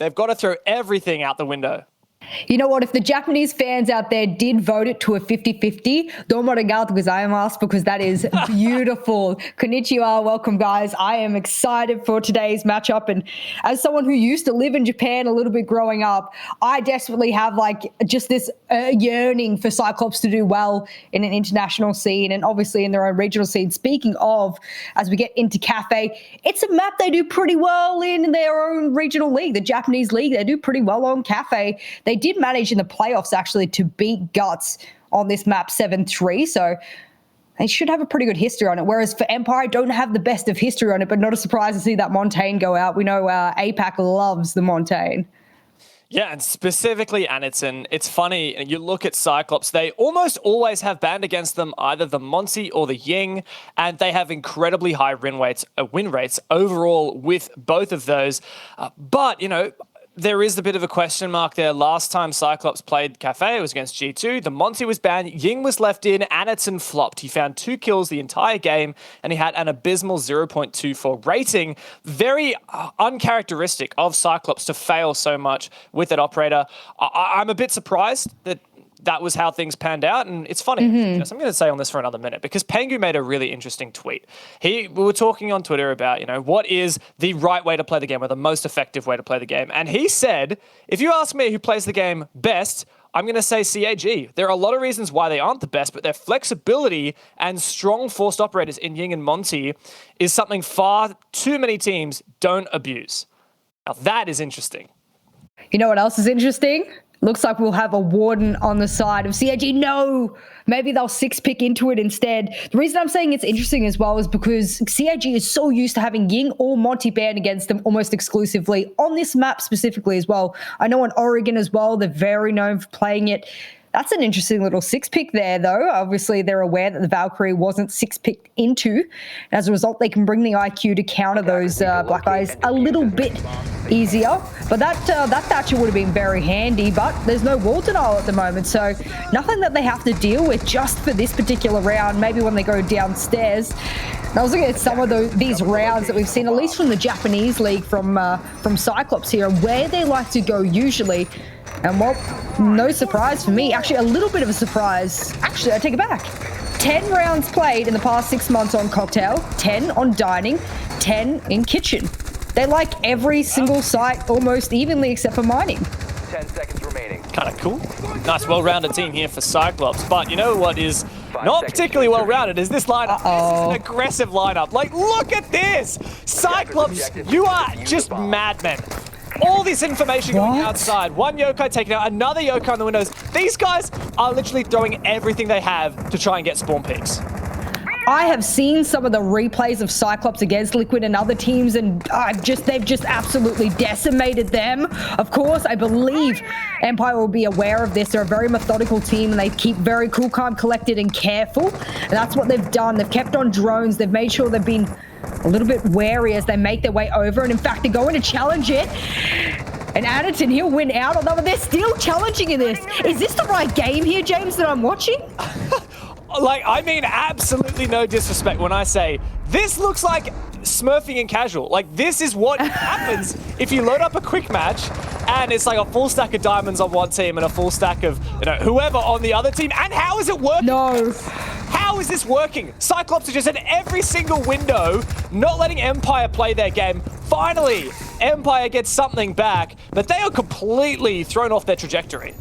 They've got to throw everything out the window. You know what? If the Japanese fans out there did vote it to a 50-50, domo arigatou gozaimasu, because that is beautiful. Konnichiwa, welcome guys. I am excited for today's matchup. And as someone who used to live in Japan a little bit growing up, I desperately have like just this yearning for Cyclops to do well in an international scene and obviously in their own regional scene. Speaking of, as we get into Cafe, it's a map they do pretty well in their own regional league, the Japanese league. They do pretty well on Cafe. They did manage in the playoffs actually to beat Guts on this map 7-3, so they should have a pretty good history on it. Whereas for Empire, don't have the best of history on it, but not a surprise to see that Montaigne go out. We know APAC loves the Montaigne. Yeah, and specifically Anitson, it's funny, you look at Cyclops, they almost always have banned against them either the Monty or the Ying, and they have incredibly high win rates overall with both of those. But, you know, there is a bit of a question mark there. Last time Cyclops played Cafe, it was against G2. The Monty was banned, Ying was left in, Anitson flopped. He found 2 kills the entire game, and he had an abysmal 0.24 rating. Very uncharacteristic of Cyclops to fail so much with that operator. I'm a bit surprised that was how things panned out. And it's funny, I'm going to say on this for another minute, because Pengu made a really interesting tweet. We were talking on Twitter about, you know, what is the right way to play the game or the most effective way to play the game. And he said, if you ask me who plays the game best, I'm going to say CAG. There are a lot of reasons why they aren't the best, but their flexibility and strong forced operators in Ying and Monty is something far too many teams don't abuse. Now that is interesting. You know what else is interesting? Looks like we'll have a Warden on the side of CAG. No, maybe they'll 6-pick into it instead. The reason I'm saying it's interesting as well is because CAG is so used to having Ying or Monty banned against them almost exclusively on this map specifically as well. I know in Oregon as well, they're very known for playing it. That's an interesting little 6-pick there, though. Obviously, they're aware that the Valkyrie wasn't 6-picked into. And as a result, they can bring the IQ to counter those Black Eyes a little bit easier. But that Thatcher would have been very handy, but there's no wall denial at the moment, so nothing that they have to deal with just for this particular round, maybe when they go downstairs. And I was looking at some of these rounds that we've seen, at least from the Japanese league, from Cyclops here, where they like to go usually. And well, no surprise for me. Actually, a little bit of a surprise. Actually, I take it back. 10 rounds played in the past 6 months on Cocktail, 10 on Dining, 10 in Kitchen. They like every single site almost evenly except for Mining. 10 seconds remaining. Kind of cool. Nice, well-rounded team here for Cyclops. But you know what is not particularly well-rounded is this lineup. This is an aggressive lineup. Like, look at this! Cyclops, you are just madmen. All this information going outside. One yokai taken out, another yokai on the windows. These guys are literally throwing everything they have to try and get spawn peaks. I have seen some of the replays of Cyclops against Liquid and other teams, and they've just absolutely decimated them. Of course, I believe Empire will be aware of this. They're a very methodical team, and they keep very cool, calm, collected, and careful. And that's what they've done. They've kept on drones. They've made sure they've been a little bit wary as they make their way over. And in fact, they're going to challenge it. And Addington, he'll win out, although they're still challenging in this. Is this the right game here, James, that I'm watching? Like, I mean absolutely no disrespect when I say this looks like smurfing in casual. Like, this is what happens if you load up a quick match and it's like a full stack of diamonds on one team and a full stack of, you know, whoever on the other team. And how is it working? No. How is this working? Cyclops are just in every single window, not letting Empire play their game. Finally, Empire gets something back, but they are completely thrown off their trajectory.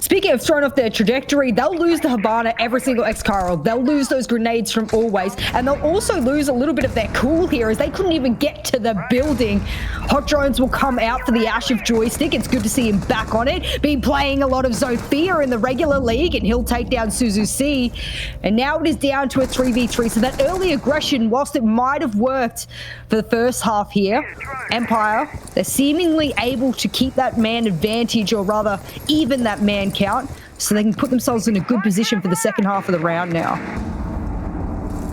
Speaking of thrown off their trajectory, they'll lose the Habana every single X-Chiral. They'll lose those grenades from Always, and they'll also lose a little bit of their cool here as they couldn't even get to the building. Hot Drones will come out for the Ash of Joystick. It's good to see him back on it. Been playing a lot of Zofia in the regular league, and he'll take down Suzu C. And now it is down to a 3v3, so that early aggression, whilst it might have worked for the first half here, Empire, they're seemingly able to keep that man advantage, or rather even that man count, so they can put themselves in a good position for the second half of the round now.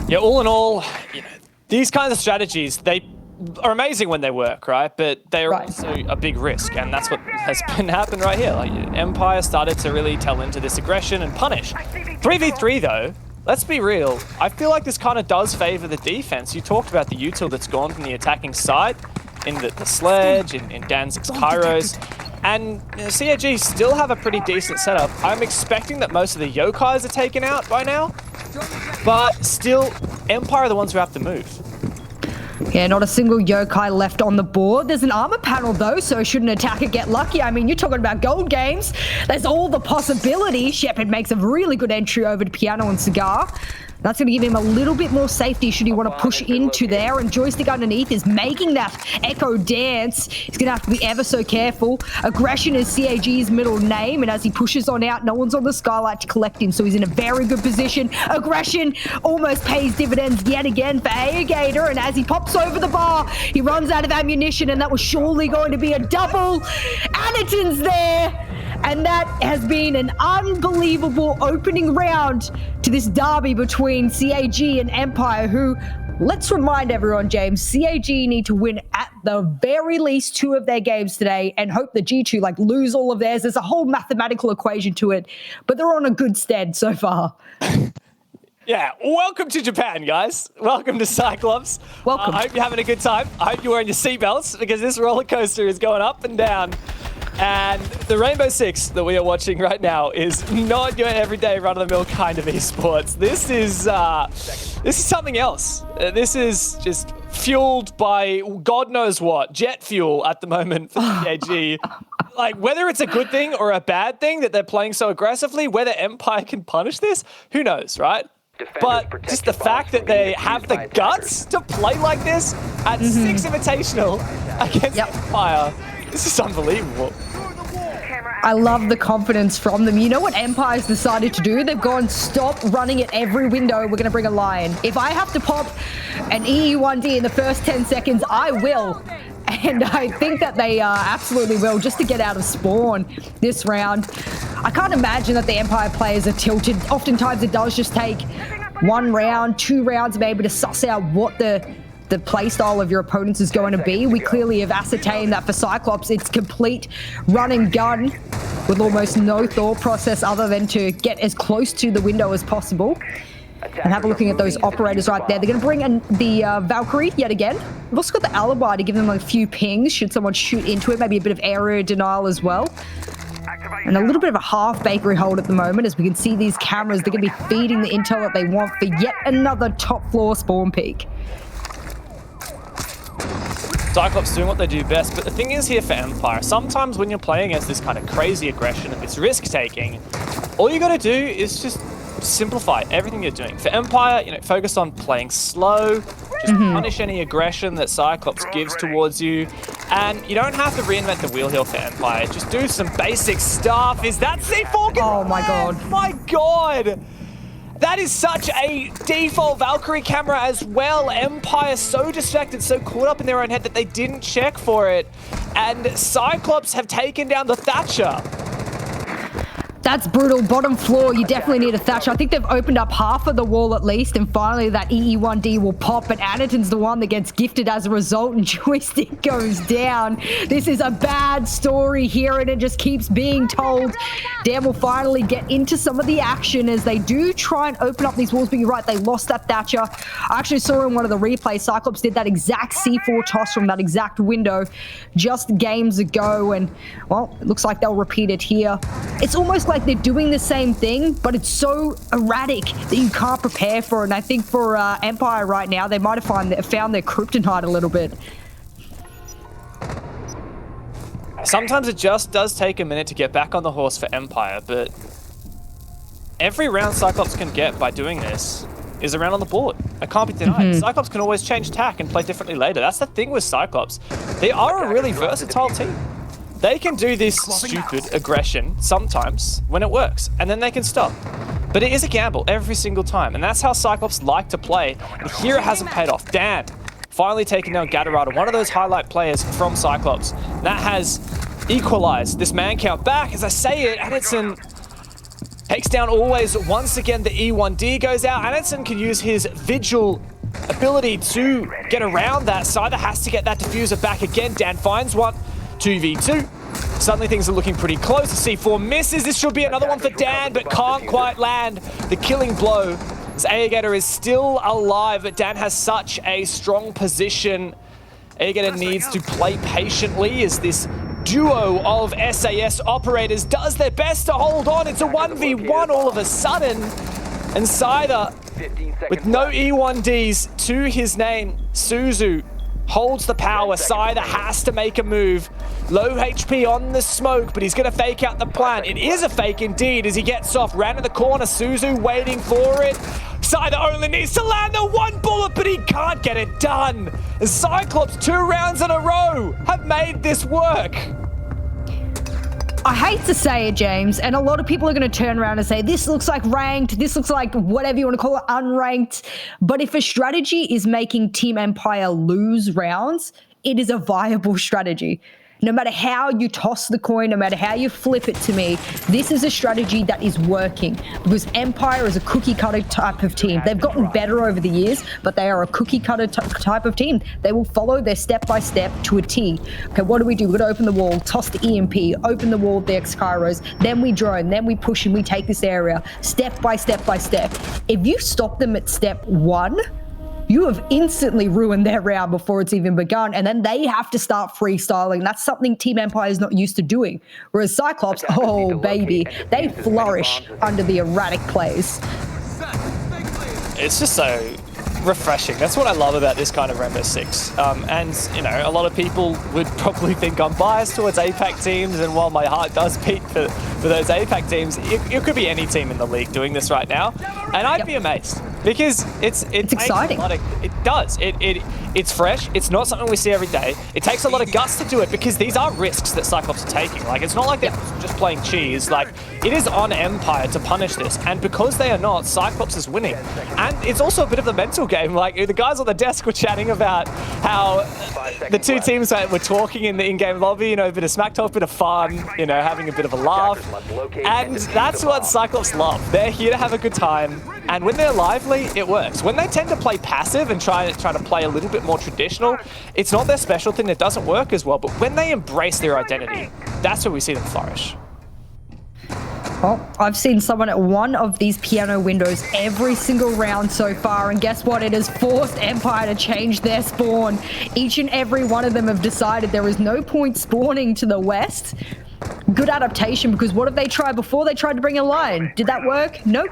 Yeah, all in all, you know, these kinds of strategies, they are amazing when they work, right? But they're also a big risk, and that's what has been happening right here. Like, Empire started to really tell into this aggression and punish. 3v3 though, let's be real, I feel like this kind of does favor the defense. You talked about the util that's gone from the attacking side. in the Sledge, in Danzig's Kairos. And CAG still have a pretty decent setup. I'm expecting that most of the Yokais are taken out by now. But still, Empire are the ones who have to move. Yeah, not a single yokai left on the board. There's an armor panel though, so should an attacker get lucky? I mean, you're talking about gold games. There's all the possibility. Shepard makes a really good entry over to Piano and Cigar. That's going to give him a little bit more safety should he want to push into there. And Joystick underneath is making that echo dance. He's going to have to be ever so careful. Aggression is CAG's middle name. And as he pushes on out, no one's on the skylight to collect him. So he's in a very good position. Aggression almost pays dividends yet again for Gator. And as he pops over the bar, he runs out of ammunition. And that was surely going to be a double. Aniton's there. And that has been an unbelievable opening round to this derby between CAG and Empire, who, let's remind everyone, James, CAG need to win at the very least 2 of their games today and hope the G2 lose all of theirs. There's a whole mathematical equation to it, but they're on a good stead so far. Yeah, welcome to Japan, guys. Welcome to Cyclops. Welcome. I hope you're having a good time. I hope you're wearing your seatbelts because this roller coaster is going up and down. And the Rainbow Six that we are watching right now is not your everyday run-of-the-mill kind of esports. This is something else. This is just fueled by God knows what, jet fuel at the moment for CAG. Whether it's a good thing or a bad thing that they're playing so aggressively, whether Empire can punish this, who knows, right? But just the fact that they have the guts to play like this at Six Invitational against Empire, this is unbelievable. I love the confidence from them. You know what Empire's decided to do? They've gone, stop running at every window. We're going to bring a lion. If I have to pop an EE1D in the first 10 seconds, I will. And I think that they absolutely will, just to get out of spawn this round. I can't imagine that the Empire players are tilted. Oftentimes it does just take 1 round, 2 rounds, maybe to suss out what the play style of your opponents is going to be. We clearly have ascertained that for Cyclops, it's complete run and gun with almost no thought process other than to get as close to the window as possible. And have a looking at those operators right there. They're going to bring in the Valkyrie yet again. We've also got the Alibi to give them a few pings should someone shoot into it. Maybe a bit of area denial as well. And a little bit of a half bakery hold at the moment. As we can see these cameras, they're going to be feeding the intel that they want for yet another top floor spawn peak. Cyclops doing what they do best, but the thing is here for Empire, sometimes when you're playing against this kind of crazy aggression and this risk-taking, all you got to do is just simplify everything you're doing. For Empire, focus on playing slow, just punish any aggression that Cyclops gives towards you, and you don't have to reinvent the wheel here for Empire. Just do some basic stuff. Is that C4? Oh my god. My god! That is such a default Valkyrie camera as well. Empire so distracted, so caught up in their own head that they didn't check for it. And Cyclops have taken down the Thatcher. That's brutal. Bottom floor, you definitely need a Thatcher. I think they've opened up half of the wall at least, and finally that EE1D will pop, but Aniton's the one that gets gifted as a result, and Joystick goes down. This is a bad story here, and it just keeps being told. Dan will finally get into some of the action as they do try and open up these walls, but you're right, they lost that Thatcher. I actually saw in one of the replays, Cyclops did that exact C4 toss from that exact window just games ago, and, well, it looks like they'll repeat it here. It's almost like they're doing the same thing, but it's so erratic that you can't prepare for it. And I think for Empire right now, they might have found their kryptonite a little bit. Sometimes it just does take a minute to get back on the horse for Empire, but every round Cyclops can get by doing this is a round on the board. It can't be denied. Cyclops can always change tack and play differently later. That's the thing with Cyclops. They are a really versatile team. They can do this stupid aggression sometimes when it works, and then they can stop. But it is a gamble every single time, and that's how Cyclops like to play. And here it hasn't paid off. Dan finally taking down Gatorado, one of those highlight players from Cyclops. That has equalized this man count back. As I say it, Anitson takes down always. Once again, the E1D goes out. Anitson can use his Vigil ability to get around that. Cyther has to get that diffuser back again. Dan finds one. 2v2. Suddenly things are looking pretty close. The C4 misses. This should be another one for Dan, but can't quite land the killing blow. As Aegator is still alive, but Dan has such a strong position. Aegator needs to play patiently as this duo of SAS operators does their best to hold on. It's a 1v1 all of a sudden. And Scyther, with no E1Ds to his name, Suzu holds the power. Scyther has to make a move. Low HP on the smoke, but he's going to fake out the plant. It is a fake indeed as he gets off. Ran to the corner, Suzu waiting for it. Scyther only needs to land the one bullet, but he can't get it done. As Cyclops 2 rounds in a row have made this work. I hate to say it, James, and a lot of people are going to turn around and say, this looks like ranked, this looks like whatever you want to call it, unranked. But if a strategy is making Team Empire lose rounds, it is a viable strategy. No matter how you toss the coin, no matter how you flip it to me, this is a strategy that is working because Empire is a cookie cutter type of team. They've gotten better over the years, but they are a cookie cutter type of team. They will follow their step by step to a T. Okay, what do? We're going to open the wall, toss the EMP, open the wall with the X-Kairos, then we drone, then we push and we take this area step by step by step. If you stop them at step 1, you have instantly ruined their round before it's even begun, and then they have to start freestyling. That's something Team Empire is not used to doing. Whereas Cyclops, oh baby, they flourish under the erratic plays. It's just so refreshing. That's what I love about this kind of Rainbow Six. And, you know, a lot of people would probably think I'm biased towards APAC teams, and while my heart does beat for those APAC teams, it could be any team in the league doing this right now. And I'd be amazed. Because it's exciting. It does. It's fresh. It's not something we see every day. It takes a lot of guts to do it because these are risks that Cyclops are taking. Like, it's not like they're just playing cheese. Like, it is on Empire to punish this. And because they are not, Cyclops is winning. And it's also a bit of a mental game. Like, the guys on the desk were chatting about how the two teams were talking in the in-game lobby, you know, a bit of smack talk, a bit of fun, you know, having a bit of a laugh. And that's what Cyclops love. They're here to have a good time. And when they're lively, it works. When they tend to play passive and try to play a little bit more traditional, it's not their special thing. It doesn't work as well. But when they embrace their identity, that's where we see them flourish. Well, I've seen someone at one of these piano windows every single round so far, and guess what? It has forced Empire to change their spawn. Each and every one of them have decided there is no point spawning to the west. Good adaptation, because what have they tried before? They tried to bring a line. Did that work? Nope.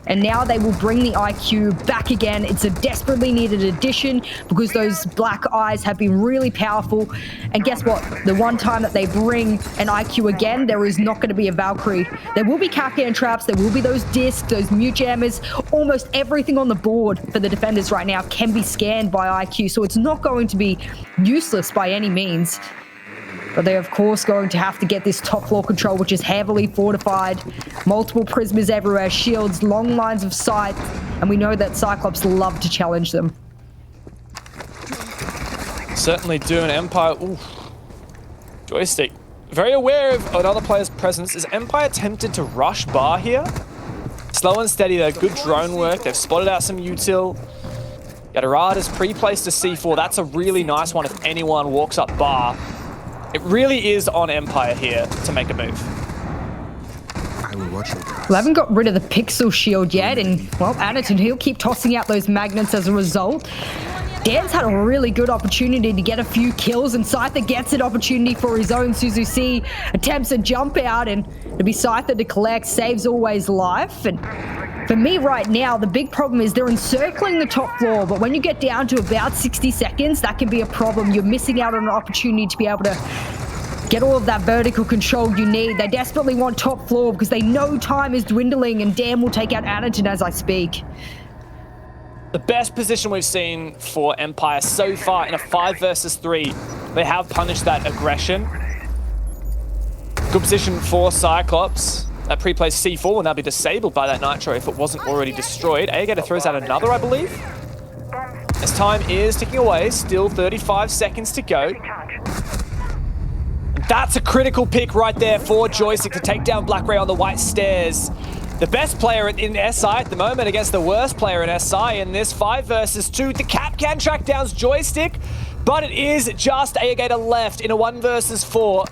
And now they will bring the IQ back again. It's a desperately needed addition because those black eyes have been really powerful. And guess what? The one time that they bring an IQ again, there is not going to be a Valkyrie. There will be Kapkan traps. There will be those discs, those mute jammers. Almost everything on the board for the defenders right now can be scanned by IQ. So it's not going to be useless by any means. But they're, of course, going to have to get this top floor control, which is heavily fortified. Multiple prismas everywhere, shields, long lines of sight. And we know that Cyclops love to challenge them. Certainly do. An Empire... Ooh. Joystick. Very aware of another player's presence. Is Empire tempted to rush bar here? Slow and steady, though. Good drone work. They've spotted out some util. Gatorade is pre-placed to C4. That's a really nice one if anyone walks up bar. It really is on Empire here to make a move. I will watch you guys. We haven't got rid of the pixel shield yet, and, well, Anderton, he'll keep tossing out those magnets as a result. Dan's had a really good opportunity to get a few kills, and Scyther gets an opportunity for his own. Suzu C attempts a jump out, and to be Scyther to collect, saves always life. And for me right now, the big problem is they're encircling the top floor, but when you get down to about 60 seconds, that can be a problem. You're missing out on an opportunity to be able to get all of that vertical control you need. They desperately want top floor because they know time is dwindling, and Dan will take out Anderton as I speak. The best position we've seen for Empire so far in a 5 versus 3. They have punished that aggression. Good position for Cyclops. That pre-placed C4 will now be disabled by that Nitro if it wasn't already destroyed. Aegator throws out another, I believe. As time is ticking away, still 35 seconds to go. And that's a critical pick right there for Joystick to take down Black Ray on the white stairs. The best player in SI at the moment against the worst player in SI in this 5 versus 2. The Kapkan track downs Joystick, but it is just Aegator left in a 1 versus 4.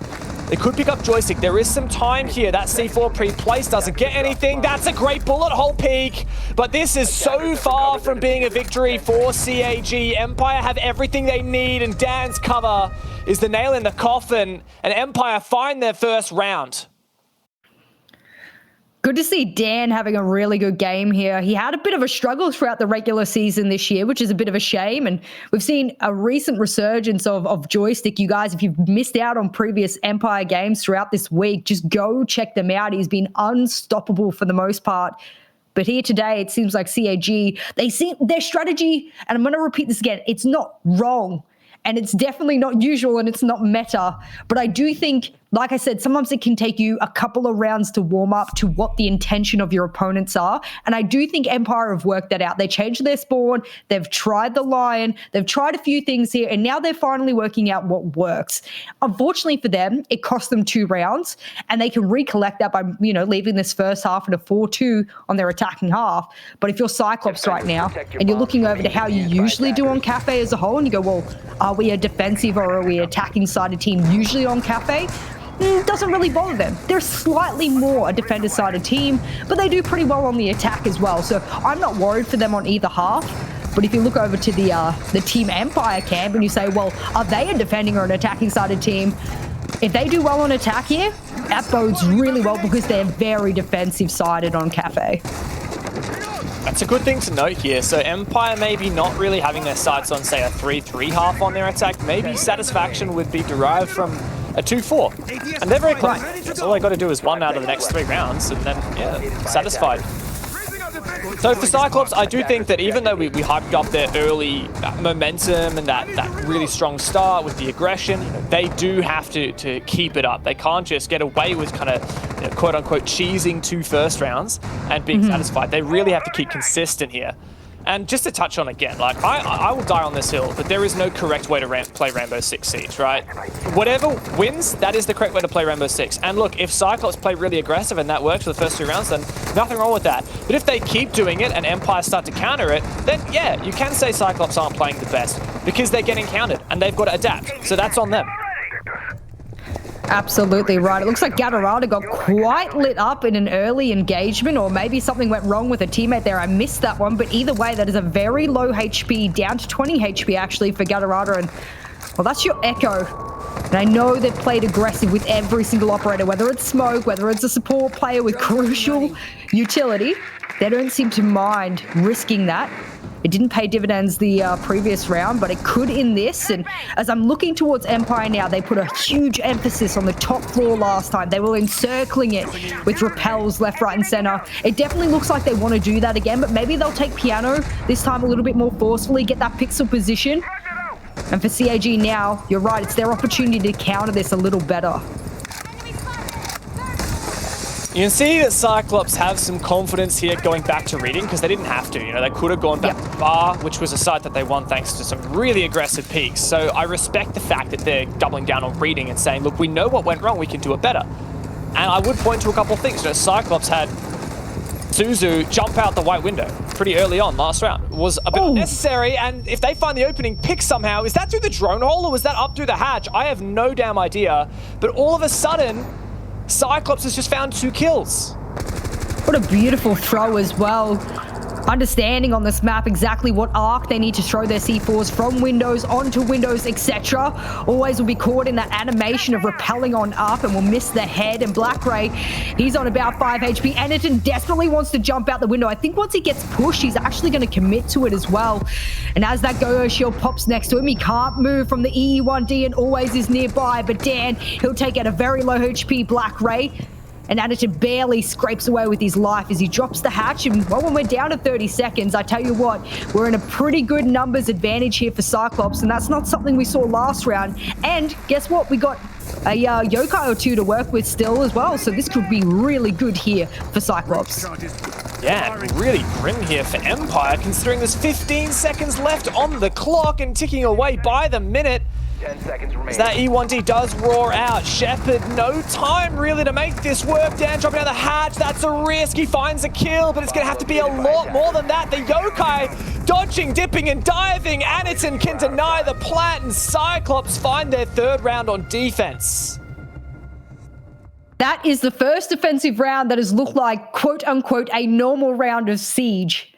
They could pick up Joystick. There is some time here. That C4 pre-place doesn't get anything. That's a great bullet hole peek. But this is so far from being a victory for CAG. Empire have everything they need, and Dan's cover is the nail in the coffin, and Empire find their first round. Good to see Dan having a really good game here. He had a bit of a struggle throughout the regular season this year, which is a bit of a shame. And we've seen a recent resurgence of Joystick. You guys, if you've missed out on previous Empire games throughout this week, just go check them out. He's been unstoppable for the most part. But here today, it seems like CAG, they see their strategy, and I'm going to repeat this again, it's not wrong. And it's definitely not usual, and it's not meta. But I do think, like I said, sometimes it can take you a couple of rounds to warm up to what the intention of your opponents are. And I do think Empire have worked that out. They changed their spawn. They've tried the Lion. They've tried a few things here. And now they're finally working out what works. Unfortunately for them, it cost them 2 rounds. And they can recollect that by, leaving this first half at a 4-2 on their attacking half. But if you're Cyclops right now, and you're looking over to how you usually do on Cafe as a whole, and you go, well, are we a defensive or are we attacking sided team usually on Cafe? Doesn't really bother them. They're slightly more a defender-sided team, but they do pretty well on the attack as well. So I'm not worried for them on either half. But if you look over to the Team Empire camp and you say, well, are they a defending or an attacking-sided team? If they do well on attack here, that bodes really well because they're very defensive-sided on Cafe. That's a good thing to note here. So Empire maybe not really having their sights on, say, a 3-3 half on their attack. Maybe satisfaction would be derived from a 2-4. And they're very close. That's all they got to do is 1 out of the next 3 rounds, and then, yeah, satisfied. So for Cyclops, I do think that even though we hyped up their early momentum and that really strong start with the aggression, they do have to keep it up. They can't just get away with kind of, quote-unquote, cheesing 2 first rounds and being satisfied. They really have to keep consistent here. And just to touch on again, like, I will die on this hill, but there is no correct way to play Rainbow Six Siege, right? Whatever wins, that is the correct way to play Rainbow Six. And look, if Cyclops play really aggressive and that works for the first 2 rounds, then nothing wrong with that. But if they keep doing it and Empire start to counter it, then yeah, you can say Cyclops aren't playing the best because they're getting countered and they've got to adapt. So that's on them. Absolutely right. It looks like Gatorada got quite lit up in an early engagement, or maybe something went wrong with a teammate there. I missed that one, but either way, that is a very low HP, down to 20 HP actually for Gatorada, and well, that's your Echo. And I know they've played aggressive with every single operator, whether it's Smoke, whether it's a support player with crucial utility. They don't seem to mind risking that. It didn't pay dividends the previous round, but it could in this. And as I'm looking towards Empire now, they put a huge emphasis on the top floor last time. They were encircling it with repels left, right, and center. It definitely looks like they want to do that again, but maybe they'll take Piano this time a little bit more forcefully, get that pixel position. And for CAG now, you're right, it's their opportunity to counter this a little better. You can see that Cyclops have some confidence here going back to reading because they didn't have to. They could have gone back to Bar, which was a site that they won thanks to some really aggressive peaks. So I respect the fact that they're doubling down on reading and saying, look, we know what went wrong, we can do it better. And I would point to a couple of things. Cyclops had Suzu jump out the white window pretty early on last round. It was a bit unnecessary, and if they find the opening pick somehow, is that through the drone hole or was that up through the hatch? I have no damn idea. But all of a sudden, Cyclops has just found 2 kills. What a beautiful throw as well. Understanding on this map exactly what arc they need to throw their C4s from windows onto windows, etc. Always will be caught in that animation of repelling on up and will miss the head. And Black Ray, he's on about 5 HP. Anderton desperately wants to jump out the window. I think once he gets pushed, he's actually going to commit to it as well. And as that Go-Go shield pops next to him, he can't move from the EE1D and always is nearby. But Dan, he'll take out a very low HP Black Ray. And Anderton barely scrapes away with his life as he drops the hatch. And well, when we're down to 30 seconds, I tell you what, we're in a pretty good numbers advantage here for Cyclops, and that's not something we saw last round. And guess what? We got a yokai or 2 to work with still as well, so this could be really good here for Cyclops. Yeah, really grim here for Empire, considering there's 15 seconds left on the clock and ticking away by the minute. 10 seconds remaining. As that E1D does roar out. Shepard, no time really to make this work. Dan dropping out the hatch. That's a risk. He finds a kill, but it's going to have to be a lot more than that. The yokai dodging, dipping, and diving. Aniton can deny the plant, and Cyclops find their 3rd round on defense. That is the first defensive round that has looked like, quote unquote, a normal round of Siege.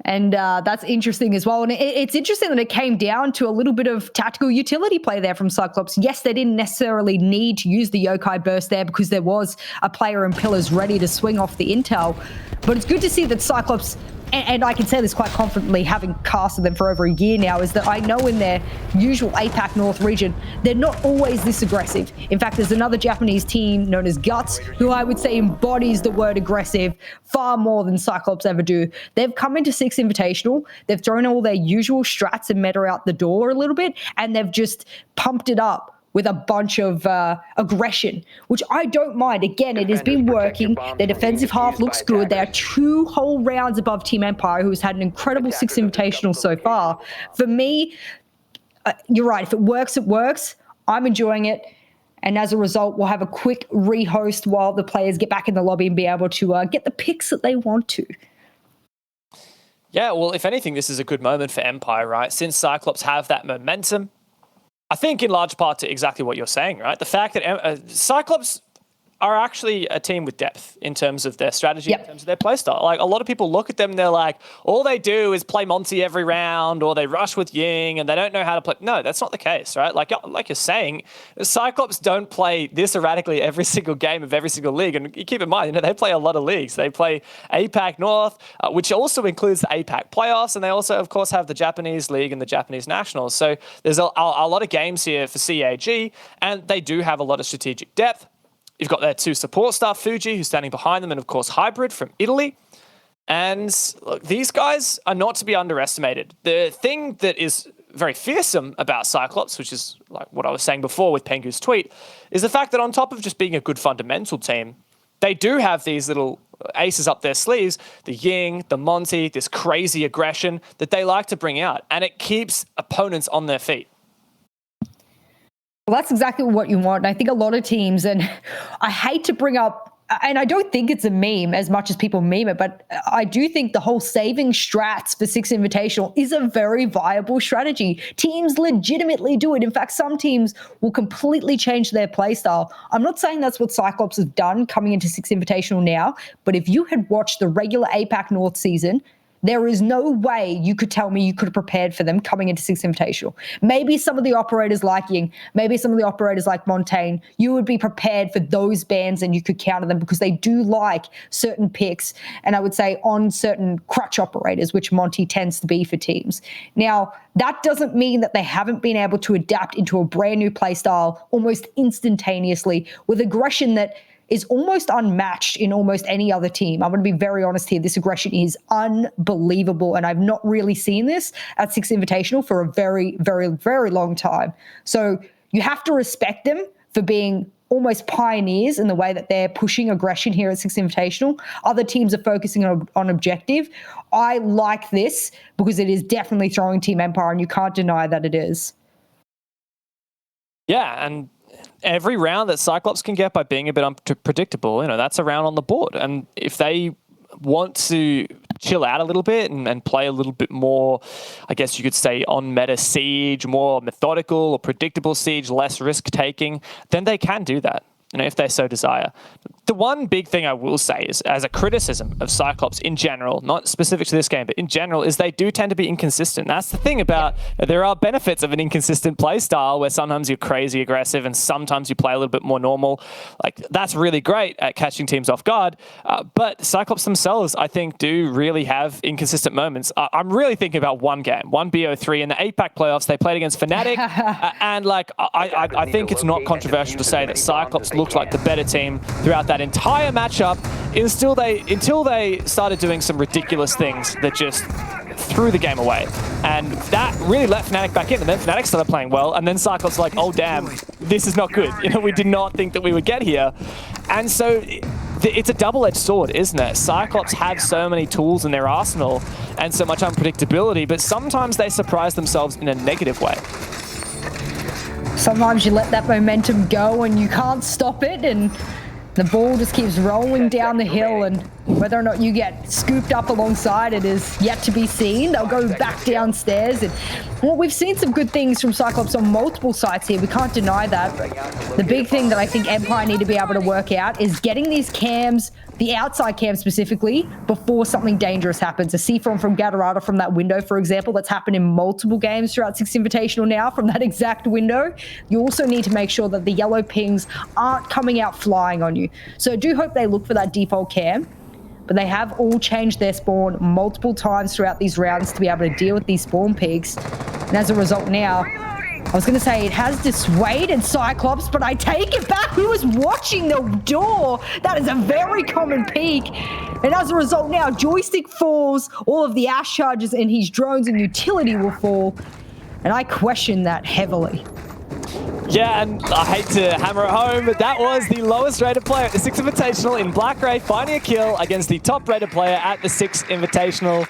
And that's interesting as well. And it's interesting that it came down to a little bit of tactical utility play there from Cyclops. Yes, they didn't necessarily need to use the Yokai burst there because there was a player in Pillars ready to swing off the intel. But it's good to see that Cyclops, and I can say this quite confidently, having casted them for over a year now, is that I know in their usual APAC North region, they're not always this aggressive. In fact, there's another Japanese team known as Guts, who I would say embodies the word aggressive far more than Cyclops ever do. They've come into Six Invitational, they've thrown all their usual strats and meta out the door a little bit, and they've just pumped it up with a bunch of aggression, which I don't mind. Again, it has been working. Their defensive half looks good. They are 2 whole rounds above Team Empire, who has had an incredible Six Invitational so far. For me, you're right. If it works, it works. I'm enjoying it. And as a result, we'll have a quick rehost while the players get back in the lobby and be able to get the picks that they want to. Yeah, well, if anything, this is a good moment for Empire, right? Since Cyclops have that momentum, I think in large part to exactly what you're saying, right? The fact that Cyclops are actually a team with depth in terms of their strategy, in terms of their playstyle. Like, a lot of people look at them and they're like, all they do is play Monty every round, or they rush with Ying and they don't know how to play. No, that's not the case, right? Like you're saying, Cyclops don't play this erratically every single game of every single league. And you keep in mind, they play a lot of leagues. They play APAC North, which also includes the APAC playoffs. And they also, of course, have the Japanese League and the Japanese Nationals. So there's a lot of games here for CAG, and they do have a lot of strategic depth. You've got their 2 support staff, Fuji, who's standing behind them, and of course Hybrid from Italy. And look, these guys are not to be underestimated. The thing that is very fearsome about Cyclops, which is like what I was saying before with Pengu's tweet, is the fact that on top of just being a good fundamental team, they do have these little aces up their sleeves, the Ying, the Monty, this crazy aggression that they like to bring out, and it keeps opponents on their feet. Well, that's exactly what you want. And I think a lot of teams, and I hate to bring up, and I don't think it's a meme as much as people meme it, but I do think the whole saving strats for Six Invitational is a very viable strategy. Teams legitimately do it. In fact, some teams will completely change their play style. I'm not saying that's what Cyclops have done coming into Six Invitational now, but if you had watched the regular APAC North season, there is no way you could tell me you could have prepared for them coming into Six Invitational. Maybe some of the operators like Ying, maybe some of the operators like Montaigne, you would be prepared for those bans and you could counter them because they do like certain picks, and I would say on certain crutch operators, which Monty tends to be for teams. Now, that doesn't mean that they haven't been able to adapt into a brand new playstyle almost instantaneously with aggression that is almost unmatched in almost any other team. I'm going to be very honest here. This aggression is unbelievable, and I've not really seen this at Six Invitational for a very, very, very long time. So you have to respect them for being almost pioneers in the way that they're pushing aggression here at Six Invitational. Other teams are focusing on objective. I like this because it is definitely throwing Team Empire, and you can't deny that it is. Yeah, and every round that Cyclops can get by being a bit unpredictable, that's a round on the board. And if they want to chill out a little bit and play a little bit more, I guess you could say, on meta Siege, more methodical or predictable Siege, less risk taking, then they can do that, if they so desire. The one big thing I will say is, as a criticism of Cyclops in general, not specific to this game, but in general, is they do tend to be inconsistent. That's the thing about, there are benefits of an inconsistent play style where sometimes you're crazy aggressive and sometimes you play a little bit more normal. Like, that's really great at catching teams off guard. But Cyclops themselves, I think, do really have inconsistent moments. I'm really thinking about one game, one BO3 in the APAC playoffs. They played against Fnatic. And I think it's not controversial to say that Cyclops looked like the better team throughout that entire matchup until they started doing some ridiculous things that just threw the game away. And that really let Fnatic back in, and then Fnatic started playing well, and then Cyclops like, oh damn, this is not good. We did not think that we would get here. And so it's a double-edged sword, isn't it? Cyclops have so many tools in their arsenal and so much unpredictability, but sometimes they surprise themselves in a negative way. Sometimes you let that momentum go and you can't stop it, and the ball just keeps rolling down the hill, and whether or not you get scooped up alongside it is yet to be seen. They'll go back downstairs, and Well, we've seen some good things from Cyclops on multiple sites here. We can't deny that. The big thing that I think Empire need to be able to work out is getting these cams, the outside cams specifically, before something dangerous happens. A C-form from Gatorada from that window, for example, that's happened in multiple games throughout Six Invitational now from that exact window. You also need to make sure that the yellow pings aren't coming out flying on you. So I do hope they look for that default cam. But they have all changed their spawn multiple times throughout these rounds to be able to deal with these spawn pigs. And as a result now, I was going to say it has dissuaded Cyclops, but I take it back. He was watching the door. That is a very common peak. And as a result now, Joystick falls, all of the Ash charges and his drones and utility will fall. And I question that heavily. Yeah, and I hate to hammer it home, but that was the lowest rated player at the Six Invitational in Black Ray, finding a kill against the top rated player at the Six Invitational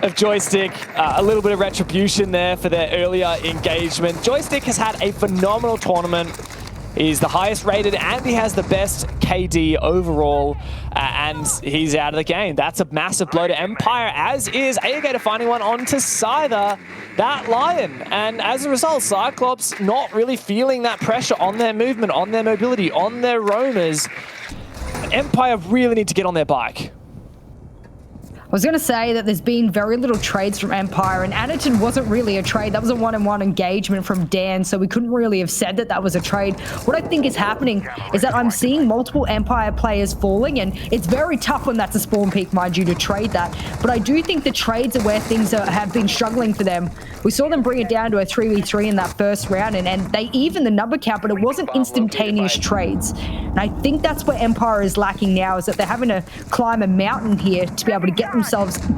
of Joystick. A little bit of retribution there for their earlier engagement. Joystick has had a phenomenal tournament. He's the highest rated and he has the best KD overall, and he's out of the game. That's a massive blow to Empire, as is Agator finding one onto Scyther, that Lion. And as a result, Cyclops not really feeling that pressure on their movement, on their mobility, on their roamers. Empire really need to get on their bike. I was going to say that there's been very little trades from Empire, and Adderton wasn't really a trade. That was a one-on-one engagement from Dan, so we couldn't really have said that that was a trade. What I think is happening is that I'm seeing multiple Empire players falling, and it's very tough when that's a spawn peak, mind you, to trade that. But I do think the trades are where things have been struggling for them. We saw them bring it down to a 3v3 in that first round, and they even the number count, but it wasn't instantaneous trades. And I think that's where Empire is lacking now, is that they're having to climb a mountain here to be able to get themselves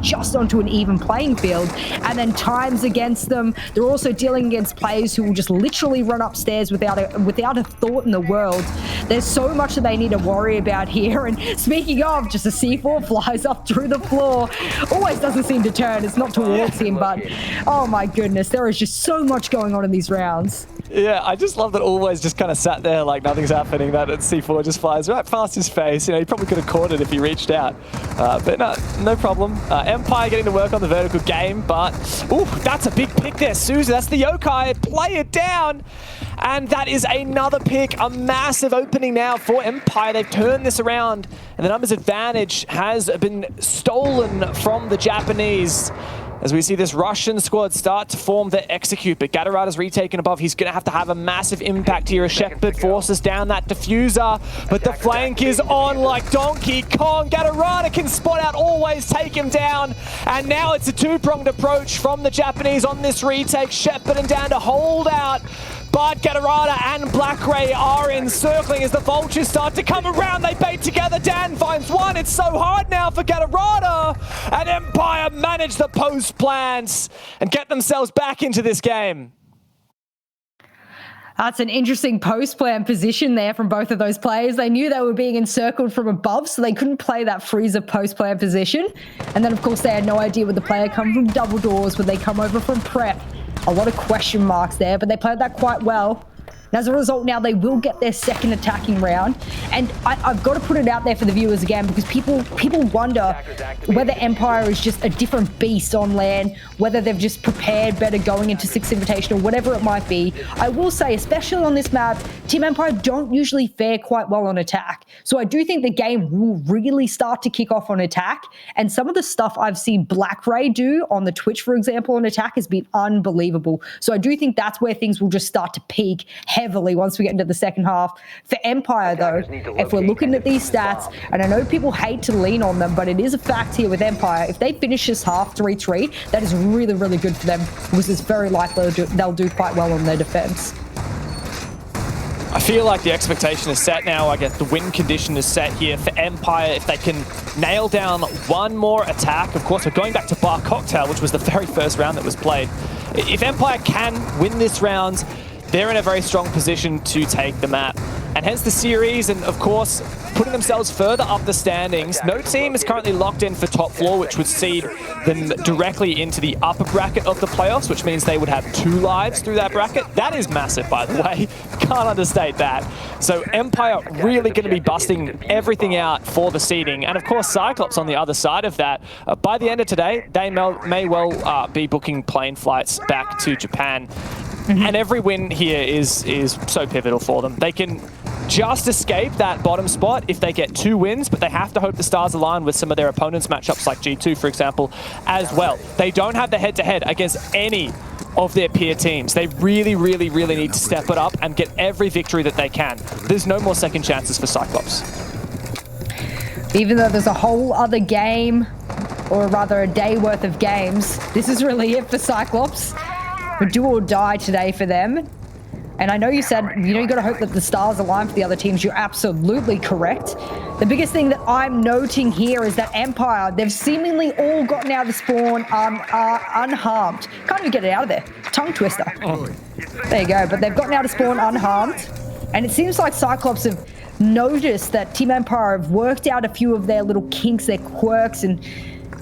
just onto an even playing field, and then times against them. They're also dealing against players who will just literally run upstairs without a thought in the world. There's so much that they need to worry about here. And speaking of, just a C4 flies up through the floor. Always doesn't seem to turn. It's not towards him, but oh my goodness, there is just so much going on in these rounds. Yeah, I just love that Always just kind of sat there like nothing's happening. That C4 just flies right past his face. You know, he probably could have caught it if he reached out. But no problem. Empire getting to work on the vertical game, but ooh, that's a big pick there, Suzy. That's the Yokai. Play it down. And that is another pick, a massive opening now for Empire. They've turned this around, and the numbers advantage has been stolen from the Japanese. As we see this Russian squad start to form their execute, but Gatorada's retaken above. He's going to have a massive impact here as Shepard forces down that diffuser, but the flank is on like Donkey Kong. Gatorada can spot out Always, take him down, and now it's a two-pronged approach from the Japanese on this retake. Shepard and down to hold out, but Gatorada and Black Ray are encircling as the vultures start to come around. They bait together. Dan finds one. It's so hard now for Gatorada, and Empire manage the post plans and get themselves back into this game. That's an interesting post-plan position there from both of those players. They knew they were being encircled from above, so they couldn't play that freezer post-plan position. And then, of course, they had no idea would the player come from double doors, would they come over from prep. A lot of question marks there, but they played that quite well. And as a result, now they will get their second attacking round. And I've got to put it out there for the viewers again, because people wonder whether Empire is just a different beast on LAN, whether they've just prepared better going into Six Invitational, whatever it might be. I will say, especially on this map, Team Empire don't usually fare quite well on attack. So I do think the game will really start to kick off on attack. And some of the stuff I've seen Black Ray do on the Twitch, for example, on attack has been unbelievable. So I do think that's where things will just start to peak heavily once we get into the second half. For Empire, though, if we're looking at these stats, and I know people hate to lean on them, but it is a fact here with Empire. If they finish this half 3-3, that is really, really good for them, because it's very likely they'll do quite well on their defense. I feel like the expectation is set now. I guess the win condition is set here for Empire. If they can nail down one more attack, of course, we're going back to Bar Cocktail, which was the very first round that was played. If Empire can win this round, they're in a very strong position to take the map. and hence the series, and of course, putting themselves further up the standings. No team is currently locked in for top floor, which would seed them directly into the upper bracket of the playoffs, which means they would have 2 lives through that bracket. That is massive, by the way. Can't understate that. So Empire really going to be busting everything out for the seeding. And of course, Cyclops on the other side of that. By the end of today, they may well be booking plane flights back to Japan. And every win here is so pivotal for them. They can just escape that bottom spot if they get 2 wins, but they have to hope the stars align with some of their opponents' matchups like G2, for example, as well. They don't have the head-to-head against any of their peer teams. They really, really, really need to step it up and get every victory that they can. There's no more second chances for Cyclops. Even though there's a whole other game, or rather a day worth of games, this is really it for Cyclops. A do or die today for them. And I know you said, you got to hope that the stars align for the other teams. You're absolutely correct. The biggest thing that I'm noting here is that Empire, they've seemingly all gotten out of the spawn unharmed. Can't even get it out of there. Tongue twister. There you go. But they've gotten out of spawn unharmed. And it seems like Cyclops have noticed that Team Empire have worked out a few of their little kinks, their quirks, and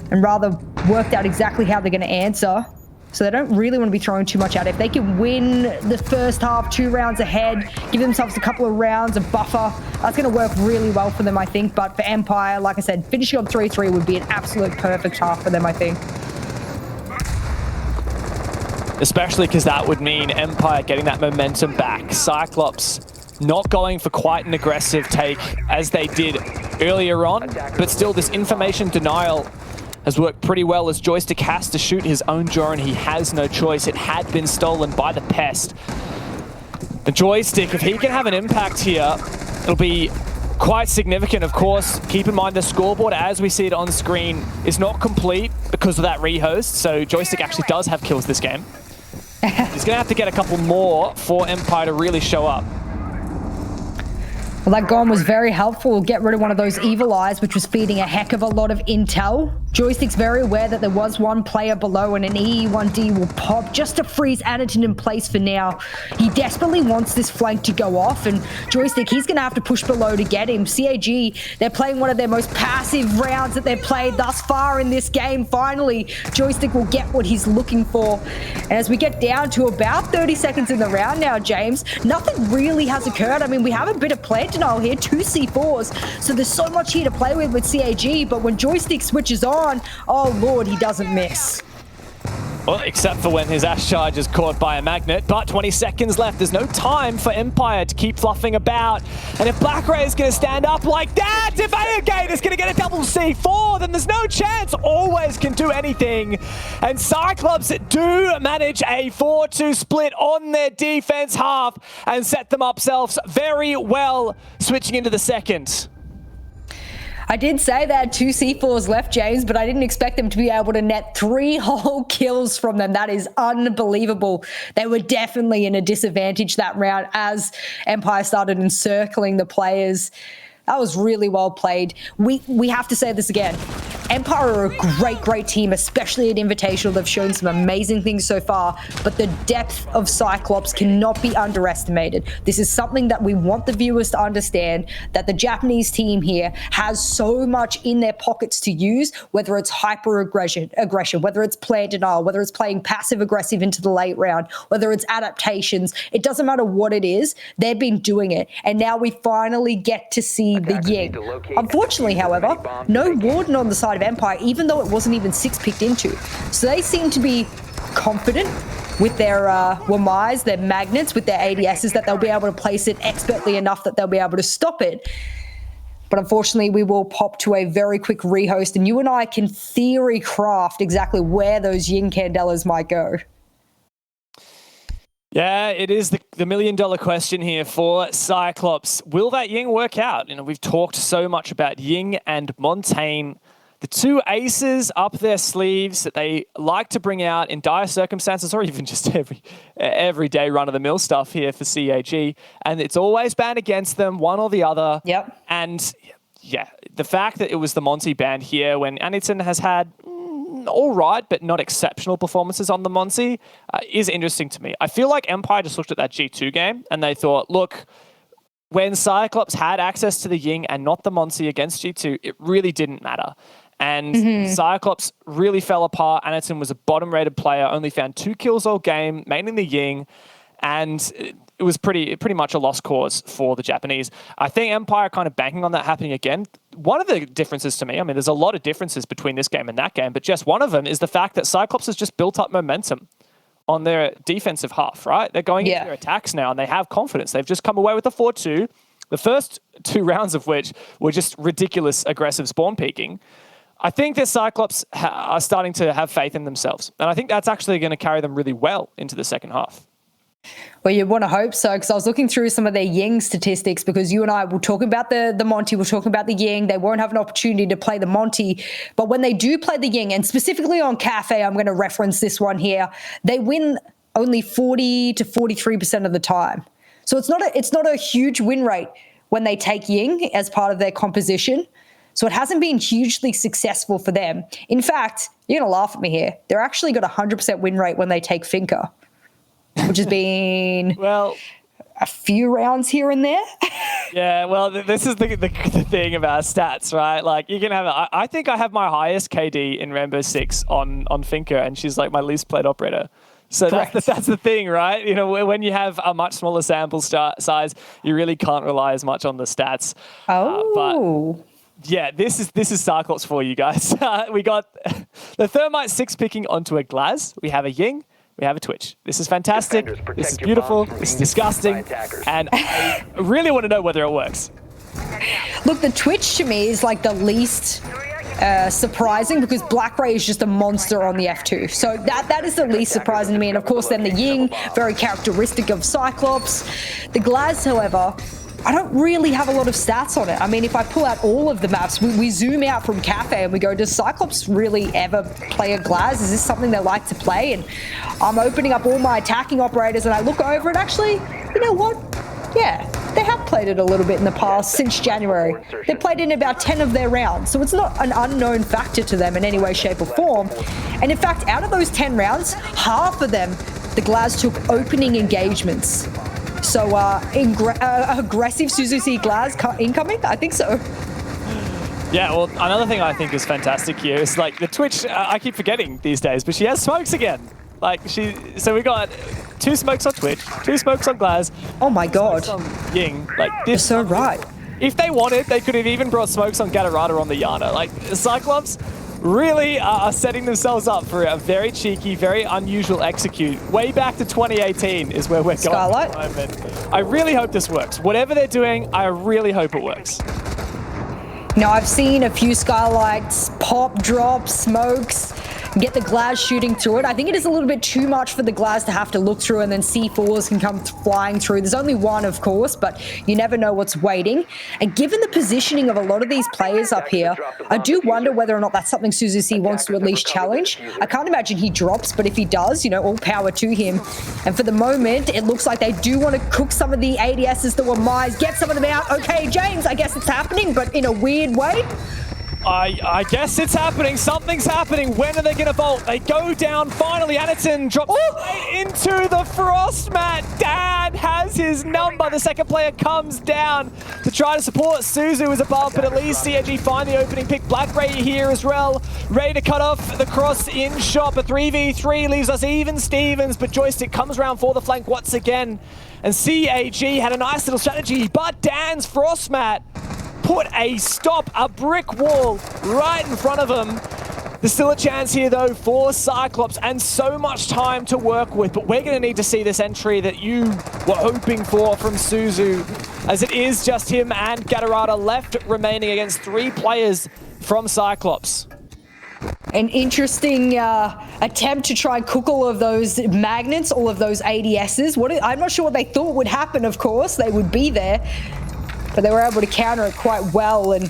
rather worked out exactly how they're going to answer. So they don't really want to be throwing too much out. If they can win the first half 2 rounds ahead, give themselves a couple of rounds of buffer, that's going to work really well for them, I think. But for Empire, like I said, finishing on 3-3 would be an absolute perfect half for them, I think. Especially because that would mean Empire getting that momentum back. Cyclops not going for quite an aggressive take as they did earlier on, but still this information denial has worked pretty well as Joystick has to shoot his own drone. He has no choice. It had been stolen by the Pest. The Joystick, if he can have an impact here, it'll be quite significant, of course. Keep in mind the scoreboard, as we see it on screen, is not complete because of that rehost. So Joystick actually does have kills this game. He's going to have to get a couple more for Empire to really show up. Well, that Gone was very helpful. Get rid of one of those evil eyes, which was feeding a heck of a lot of intel. Joystick's very aware that there was one player below and an E1D will pop just to freeze Addington in place for now. He desperately wants this flank to go off, and Joystick, he's going to have to push below to get him. CAG, they're playing one of their most passive rounds that they've played thus far in this game. Finally, Joystick will get what he's looking for. And as we get down to about 30 seconds in the round now, James, nothing really has occurred. I mean, we have a bit of plant denial here, 2 C4s, so there's so much here to play with CAG, but when Joystick switches on, oh lord, he doesn't miss. Well, except for when his Ash Charge is caught by a magnet, but 20 seconds left. There's no time for Empire to keep fluffing about. And if Black Ray is going to stand up like that, if Aegate is going to get a double C4, then there's no chance. Always can do anything. And Cyclops do manage a 4-2 split on their defense half and set them up selves very well, switching into the second. I did say they had 2 C4s left, James, but I didn't expect them to be able to net 3 whole kills from them. That is unbelievable. They were definitely in a disadvantage that round as Empire started encircling the players. That was really well played. We have to say this again. Empire are a great team, especially at Invitational. They've shown some amazing things so far, but the depth of Cyclops cannot be underestimated. This is something that we want the viewers to understand, that the Japanese team here has so much in their pockets to use, whether it's hyper-aggression, whether it's play denial, whether it's playing passive-aggressive into the late round, whether it's adaptations. It doesn't matter what it is. They've been doing it, and now we finally get to see the Ying. Unfortunately, however, no Warden on the side of Empire, even though it wasn't even 6 picked into. So they seem to be confident with their Wamais, their magnets, with their ADSs, that they'll be able to place it expertly enough that they'll be able to stop it. But unfortunately, we will pop to a very quick rehost, and you and I can theory craft exactly where those Ying Candelas might go. Yeah, it is the million-dollar question here for Cyclops. Will that Ying work out? You know, we've talked so much about Ying and Montaigne, the 2 aces up their sleeves that they like to bring out in dire circumstances, or even just everyday run-of-the-mill stuff here for CAG. And it's always banned against them, one or the other. Yep. And yeah, the fact that it was the Monty band here when Addington has had all right, but not exceptional performances on the Monty is interesting to me. I feel like Empire just looked at that G2 game and they thought, look, when Cyclops had access to the Ying and not the Monsi against G2, it really didn't matter. And Cyclops really fell apart. Anderton was a bottom-rated player, only found 2 kills all game, mainly the Ying, and it was pretty much a lost cause for the Japanese. I think Empire kind of banking on that happening again. One of the differences to me, I mean, there's a lot of differences between this game and that game, but just one of them is the fact that Cyclops has just built up momentum on their defensive half, right? They're going into their attacks now and they have confidence. They've just come away with a 4-2, the first 2 rounds of which were just ridiculous aggressive spawn peeking. I think that Cyclops are starting to have faith in themselves. And I think that's actually going to carry them really well into the second half. Well, you want to hope so, because I was looking through some of their Ying statistics, because you and I were talking about the Monty, we're talking about the Ying. They won't have an opportunity to play the Monty. But when they do play the Ying, and specifically on Cafe, I'm going to reference this one here, they win only 40 to 43% of the time. So it's not a huge win rate when they take Ying as part of their composition. So it hasn't been hugely successful for them. In fact, you're going to laugh at me here. They're actually got a 100% win rate when they take Finker, which has been a few rounds here and there. Yeah, well, this is the thing about stats, right? Like, you can have I think I have my highest KD in Rainbow Six on Finker, and she's like my least played operator. So that's the thing, right? You know, when you have a much smaller sample size, you really can't rely as much on the stats. Oh. Yeah, this is Cyclops for you guys. We got the Thermite 6 picking onto a Glaz. We have a Ying. We have a Twitch. This is fantastic. This is beautiful. This is disgusting. And I really want to know whether it works. Look, the Twitch to me is like the least surprising, because Black Ray is just a monster on the F2. So that is the least surprising to me. And of course, then the Ying, very characteristic of Cyclops. The Glaz, however, I don't really have a lot of stats on it. I mean, if I pull out all of the maps, we zoom out from Cafe and we go, does Cyclops really ever play a Glaz? Is this something they like to play? And I'm opening up all my attacking operators and I look over and actually, you know what? Yeah, they have played it a little bit in the past since January. They played it in about 10 of their rounds. So it's not an unknown factor to them in any way, shape or form. And in fact, out of those 10 rounds, half of them, the Glaz took opening engagements. So aggressive Suzuki Glaz incoming? I think so. Yeah, well, another thing I think is fantastic here is like the Twitch, I keep forgetting these days, but she has smokes again. So we got 2 smokes on Twitch, 2 smokes on Glaz. Oh my God. Ying. Like, You're so right. If they wanted, they could have even brought smokes on Gatorada on the Yana. Like, Cyclops really are setting themselves up for a very cheeky, very unusual execute. Way back to 2018 is where we're going at the moment. I really hope this works. Whatever they're doing, I really hope it works. Now, I've seen a few Skylights pop, drop, smokes, get the Glaz shooting through it. I think it is a little bit too much for the Glaz to have to look through, and then C4s can come flying through. There's only one, of course, but you never know what's waiting. And given the positioning of a lot of these players up here, I do wonder whether or not that's something Suzuki wants to at least challenge. I can't imagine he drops, but if he does, you know, all power to him. And for the moment, it looks like they do want to cook some of the ADSs that were Mize, get some of them out. Okay, James, I guess it's happening, but in a weird way. I guess it's happening. Something's happening. When are they going to vault? They go down. Finally, Anderton drops into the frost mat. Dan has his number. The second player comes down to try to support. Suzu is above, but at least CAG find the opening pick. Black Ray here as well. Ready to cut off the cross in shot. A 3v3 leaves us even Stevens, but Joystick comes around for the flank once again. And CAG had a nice little strategy, but Dan's frost mat put a stop, a brick wall right in front of him. There's still a chance here, though, for Cyclops, and so much time to work with. But we're going to need to see this entry that you were hoping for from Suzu, as it is just him and Gatorada left remaining against 3 players from Cyclops. An interesting attempt to try and cook all of those magnets, all of those ADSs. I'm not sure what they thought would happen, of course. They would be there. But they were able to counter it quite well, and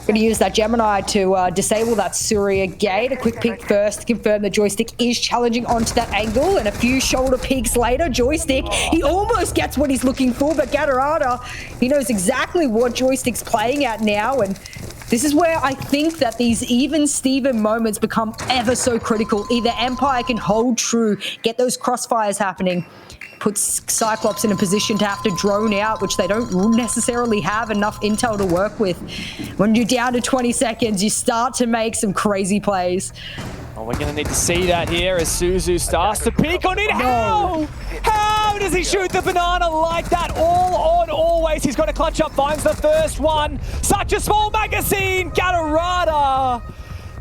going to use that Gemini to disable that Surya gate. A quick peek first to confirm the Joystick is challenging onto that angle, and a few shoulder peeks later, Joystick, he almost gets what he's looking for, but Gatorada, he knows exactly what Joystick's playing at now, and This is where I think that these even Steven moments become ever so critical. Either Empire can hold true, get those crossfires happening, puts Cyclops in a position to have to drone out, which they don't necessarily have enough intel to work with. When you're down to 20 seconds, you start to make some crazy plays. Oh, we're going to need to see that here as Suzu starts to peek on it. How? How does he shoot the banana like that? All on, always. He's got to clutch up, finds the first one. Such a small magazine. Gatorada.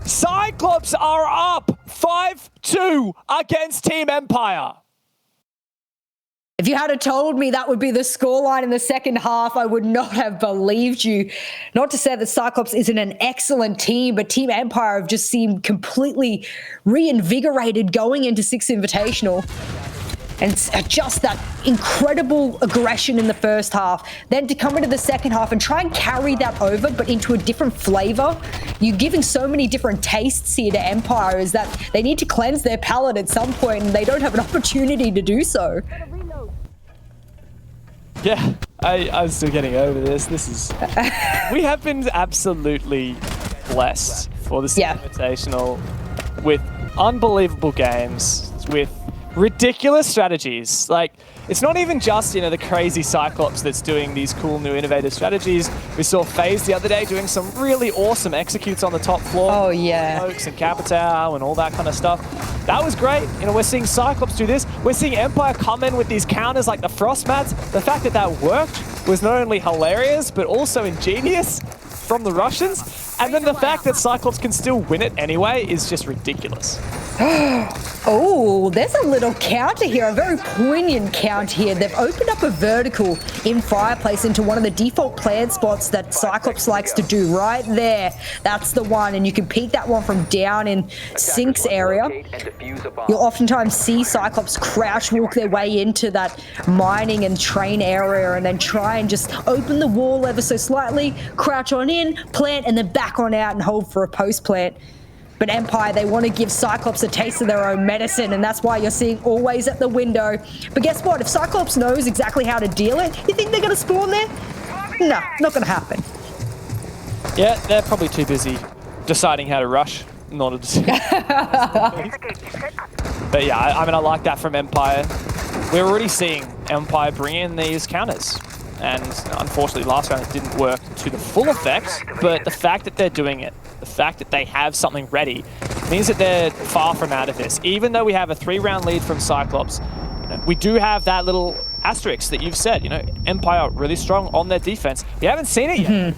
Cyclops are up 5-2 against Team Empire. If you had told me that would be the scoreline in the second half, I would not have believed you. Not to say that Cyclops isn't an excellent team, but Team Empire have just seemed completely reinvigorated going into Six Invitational. And just that incredible aggression in the first half. Then to come into the second half and try and carry that over, but into a different flavor. You're giving so many different tastes here to Empire is that they need to cleanse their palate at some point, and they don't have an opportunity to do so. Yeah, I'm still getting over this. This is... we have been absolutely blessed for the Invitational with unbelievable games, with ridiculous strategies. Like, it's not even just, you know, the crazy Cyclops that's doing these cool new innovative strategies. We saw FaZe the other day doing some really awesome executes on the top floor. Oh, yeah. Smokes and Capitao and all that kind of stuff. That was great. You know, we're seeing Cyclops do this. We're seeing Empire come in with these counters like the Frost Mats. The fact that that worked was not only hilarious, but also ingenious from the Russians. And then the fact that Cyclops can still win it anyway is just ridiculous. Oh, there's a little counter here, a very poignant count here. They've opened up a vertical in Fireplace into one of the default plant spots that Cyclops likes to do right there. That's the one, and you can peek that one from down in Sync's area. You'll oftentimes see Cyclops crouch walk their way into that mining and train area and then try and just open the wall ever so slightly, crouch on in, plant, and then back on out and hold for a post plant. But Empire, they want to give Cyclops a taste of their own medicine, and that's why you're seeing always at the window. But guess what? If Cyclops knows exactly how to deal it, you think they're going to spawn there? No, not going to happen. Yeah, they're probably too busy deciding how to rush in order to... But yeah, I mean, I like that from Empire. We're already seeing Empire bring in these counters. And unfortunately, last round it didn't work to the full effect, but the fact that they're doing it, the fact that they have something ready, means that they're far from out of this. Even though we have a 3-round lead from Cyclops, you know, we do have that little asterisk that you've said. You know, Empire really strong on their defense. We haven't seen it yet.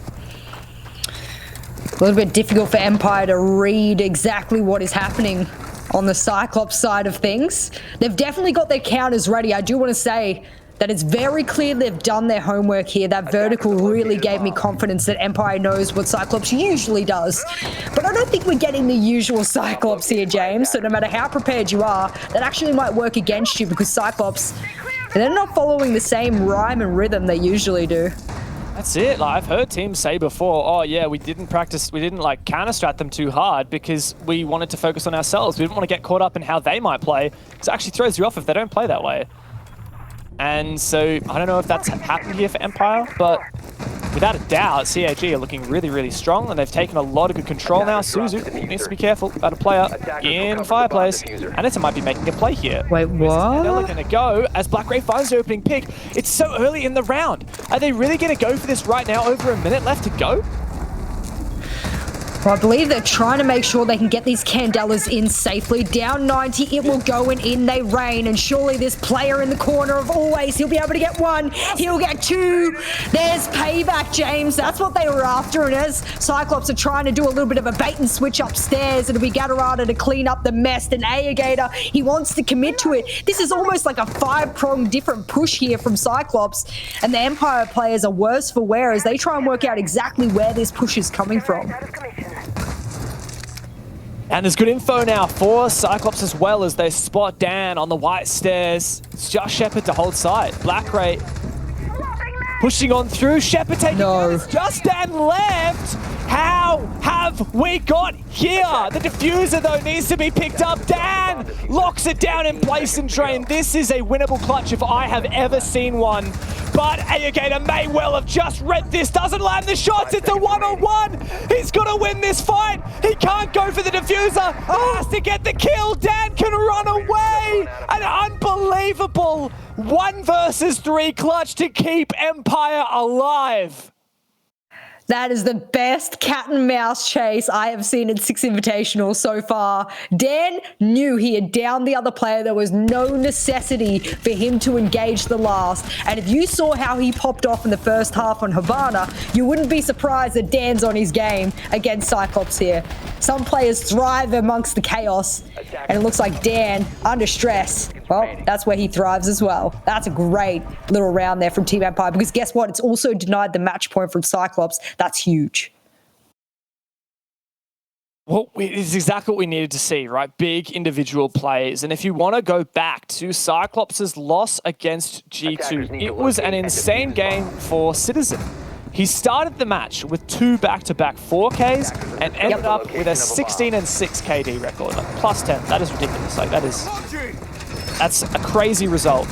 A little bit difficult for Empire to read exactly what is happening on the Cyclops side of things. They've definitely got their counters ready. I do want to say that it's very clear they've done their homework here. That vertical really gave me confidence that Empire knows what Cyclops usually does. But I don't think we're getting the usual Cyclops here, James. So no matter how prepared you are, that actually might work against you because Cyclops, they're not following the same rhyme and rhythm they usually do. That's it. Like, I've heard teams say before, oh yeah, we didn't like counter-strat them too hard because we wanted to focus on ourselves. We didn't want to get caught up in how they might play. It actually throws you off if they don't play that way. And so, I don't know if that's happened here for Empire, but without a doubt, CAG are looking really, really strong, and they've taken a lot of good control now. Suzu needs to be careful about a player in Fireplace. Anita might be making a play here. Wait, what? They're going to go as Black Ray finds the opening pick. It's so early in the round. Are they really going to go for this right now? Over a minute left to go? Well, I believe they're trying to make sure they can get these Candelas in safely. Down 90, it will go and in they rain. And surely this player in the corner of always, he'll be able to get one. He'll get two. There's payback, James. That's what they were after. And as Cyclops are trying to do a little bit of a bait and switch upstairs, it'll be Gatorada to clean up the mess. And Aegator, he wants to commit to it. This is almost like a 5-pronged different push here from Cyclops. And the Empire players are worse for wear as they try and work out exactly where this push is coming from. And there's good info now for Cyclops as well as they spot Dan on the white stairs. It's just Shepard to hold side. Black Ray pushing on through. Shepard taking no. Just Dan left. How now have we got here? The diffuser, though, needs to be picked up. Dan locks it down in place and drain. This is a winnable clutch if I have ever seen one. But Aegator may well have just read this. Doesn't land the shots. It's a one-on-one. He's got to win this fight. He can't go for the diffuser. Has to get the kill. Dan can run away. An unbelievable 1 versus 3 clutch to keep Empire alive. That is the best cat and mouse chase I have seen in Six Invitational so far. Dan knew he had downed the other player. There was no necessity for him to engage the last. And if you saw how he popped off in the first half on Havana, you wouldn't be surprised that Dan's on his game against Cyclops here. Some players thrive amongst the chaos, and it looks like Dan, under stress, well, that's where he thrives as well. That's a great little round there from Team Empire, because guess what? It's also denied the match point from Cyclops. That's huge. Well, it's exactly what we needed to see, right? Big individual plays. And if you want to go back to Cyclops' loss against G2, it was an insane game for Citizen. He started the match with 2 back-to-back 4Ks and ended up with a 16 and 6 KD record, like plus 10. That is ridiculous. Like that's a crazy result.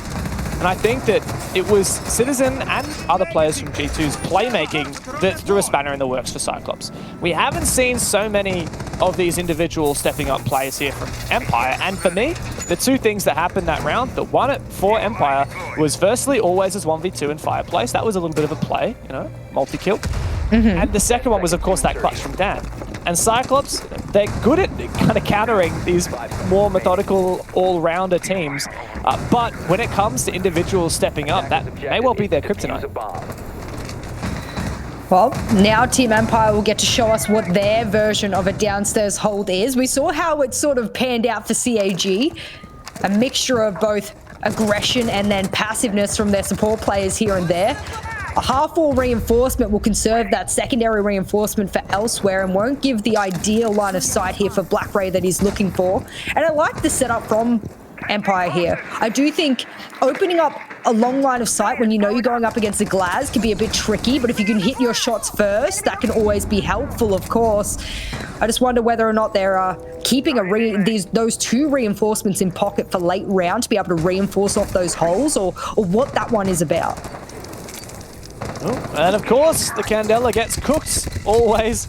And I think that it was Citizen and other players from G2's playmaking that threw a spanner in the works for Cyclops. We haven't seen so many of these individual stepping up plays here from Empire. And for me, the 2 things that happened that round, the one for Empire was firstly always as 1v2 in Fireplace. That was a little bit of a play, you know, multi-kill. And the second one was, of course, that clutch from Dan. And Cyclops, they're good at kind of countering these more methodical all-rounder teams. But when it comes to individuals stepping up, that may well be their kryptonite. Well, now Team Empire will get to show us what their version of a downstairs hold is. We saw how it sort of panned out for CAG. A mixture of both aggression and then passiveness from their support players here and there. A half-wall reinforcement will conserve that secondary reinforcement for elsewhere and won't give the ideal line of sight here for Black Ray that he's looking for. And I like the setup from Empire here. I do think opening up a long line of sight when you know you're going up against a Glaz can be a bit tricky, but if you can hit your shots first, that can always be helpful, of course. I just wonder whether or not they're keeping those 2 reinforcements in pocket for late round to be able to reinforce off those holes, or what that one is about. Oh, and of course, the Candela gets cooked, always.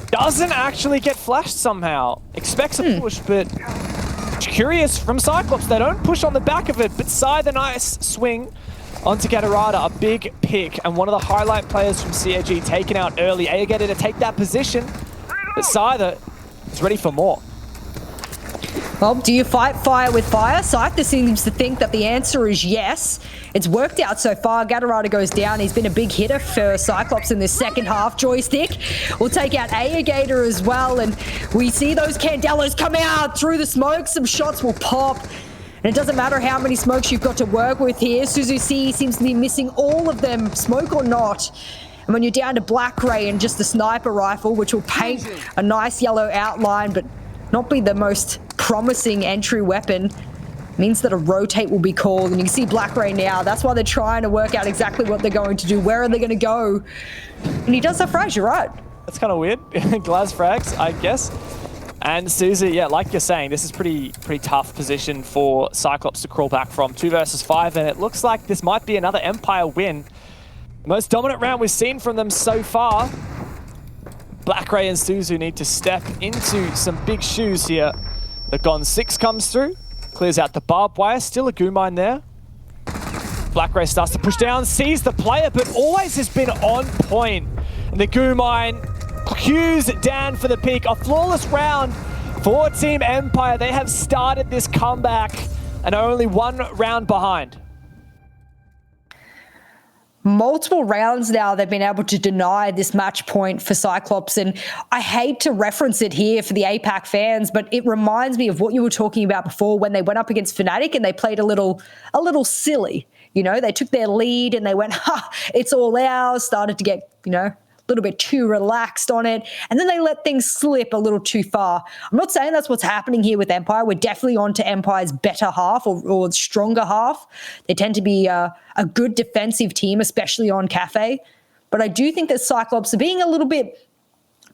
Doesn't actually get flashed somehow. Expects a push, but curious from Cyclops. They don't push on the back of it, but Sai, the nice swing onto Gatorada, a big pick, and one of the highlight players from CAG taken out early. Aegator to take that position, but Sai is ready for more. Well, do you fight fire with fire? Scyther seems to think that the answer is yes. It's worked out so far. Gatorada goes down. He's been a big hitter for Cyclops in this second half. Joystick will take out Aegator as well. And we see those Candelas come out through the smoke. Some shots will pop. And it doesn't matter how many smokes you've got to work with here. Suzu C seems to be missing all of them, smoke or not. And when you're down to Black Ray and just the sniper rifle, which will paint a nice yellow outline, but not be the most promising entry weapon, means that a rotate will be called. And you can see Black Ray now. That's why they're trying to work out exactly what they're going to do. Where are they going to go? And he does have frags, you're right. That's kind of weird. Glass frags, I guess. And Suzy, yeah, like you're saying, this is pretty tough position for Cyclops to crawl back from. 2 versus 5, and it looks like this might be another Empire win. The most dominant round we've seen from them so far. Black Ray and Suzu need to step into some big shoes here. The Gon 6 comes through, clears out the barbed wire, still a goo mine there. Black Ray starts to push down, sees the player, but always has been on point. And the goo mine cues Dan for the peak. A flawless round for Team Empire. They have started this comeback and are only 1 round behind. Multiple rounds now they've been able to deny this match point for Cyclops, and I hate to reference it here for the APAC fans, but it reminds me of what you were talking about before when they went up against Fnatic and they played a little silly. You know, they took their lead and they went, it's all ours, started to get, a little bit too relaxed on it, and then they let things slip a little too far. I'm not saying that's what's happening here with Empire. We're definitely on to Empire's better half or stronger half. They tend to be a good defensive team, especially on Cafe. But I do think that Cyclops are being a little bit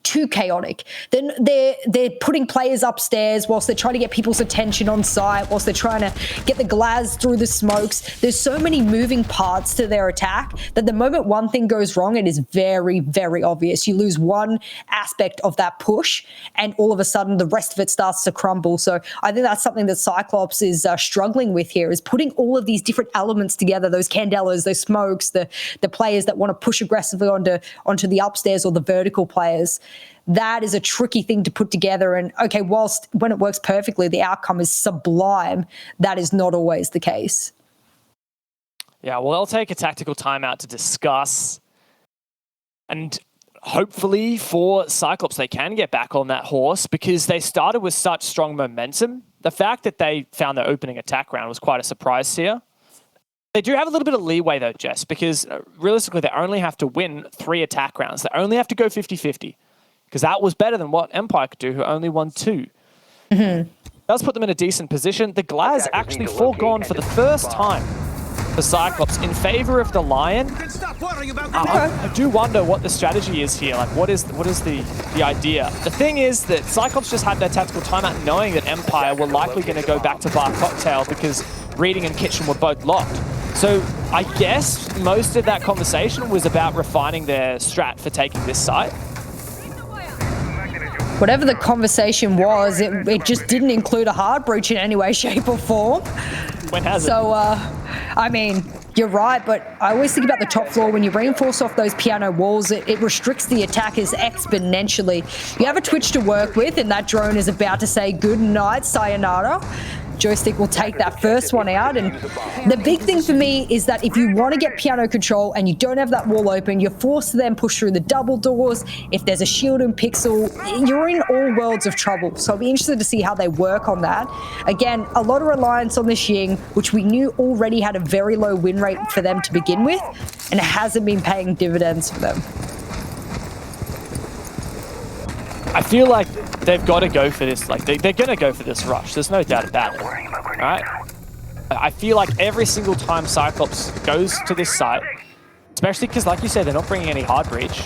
too chaotic. Then they're putting players upstairs whilst they're trying to get people's attention on site, whilst they're trying to get the glass through the smokes. There's so many moving parts to their attack that the moment one thing goes wrong, it is very, very obvious. You lose one aspect of that push and all of a sudden the rest of it starts to crumble. So I think that's something that CYCLOPS is struggling with here, is putting all of these different elements together, those candelas, those smokes, the players that want to push aggressively onto the upstairs or the vertical players. That is a tricky thing to put together. And okay, whilst when it works perfectly, the outcome is sublime, that is not always the case. Yeah, well, they'll take a tactical timeout to discuss. And hopefully for CYCLOPS, they can get back on that horse because they started with such strong momentum. The fact that they found their opening attack round was quite a surprise here. They do have a little bit of leeway though, Jess, because realistically, they only have to win 3 attack rounds. They only have to go 50-50 because that was better than what Empire could do, who only won 2. Does put them in a decent position. The Glaz actually foregone for the first time for CYCLOPS in favor of the Lion. I do wonder what the strategy is here. Like, what is the idea? The thing is that CYCLOPS just had their tactical timeout knowing that Empire were likely going to go back to Bar Cocktail because Reading and Kitchen were both locked. So I guess most of that conversation was about refining their strat for taking this site. Whatever the conversation was, it just didn't include a hard breach in any way, shape or form. When has it? So, I mean, you're right, but I always think about the top floor. When you reinforce off those piano walls, it restricts the attackers exponentially. You have a Twitch to work with, and that drone is about to say good night, sayonara. Joystick will take that first one out. And the big thing for me is that if you want to get piano control and you don't have that wall open, you're forced to then push through the double doors. If there's a shield and pixel, you're in all worlds of trouble. So I'll be interested to see how they work on that. Again, a lot of reliance on the Xing, which we knew already had a very low win rate for them to begin with, and it hasn't been paying dividends for them. I feel like they've got to go for this. Like they're going to go for this rush. There's no doubt about it. Right? I feel like every single time CYCLOPS goes to this site, especially because, like you said, they're not bringing any hard breach,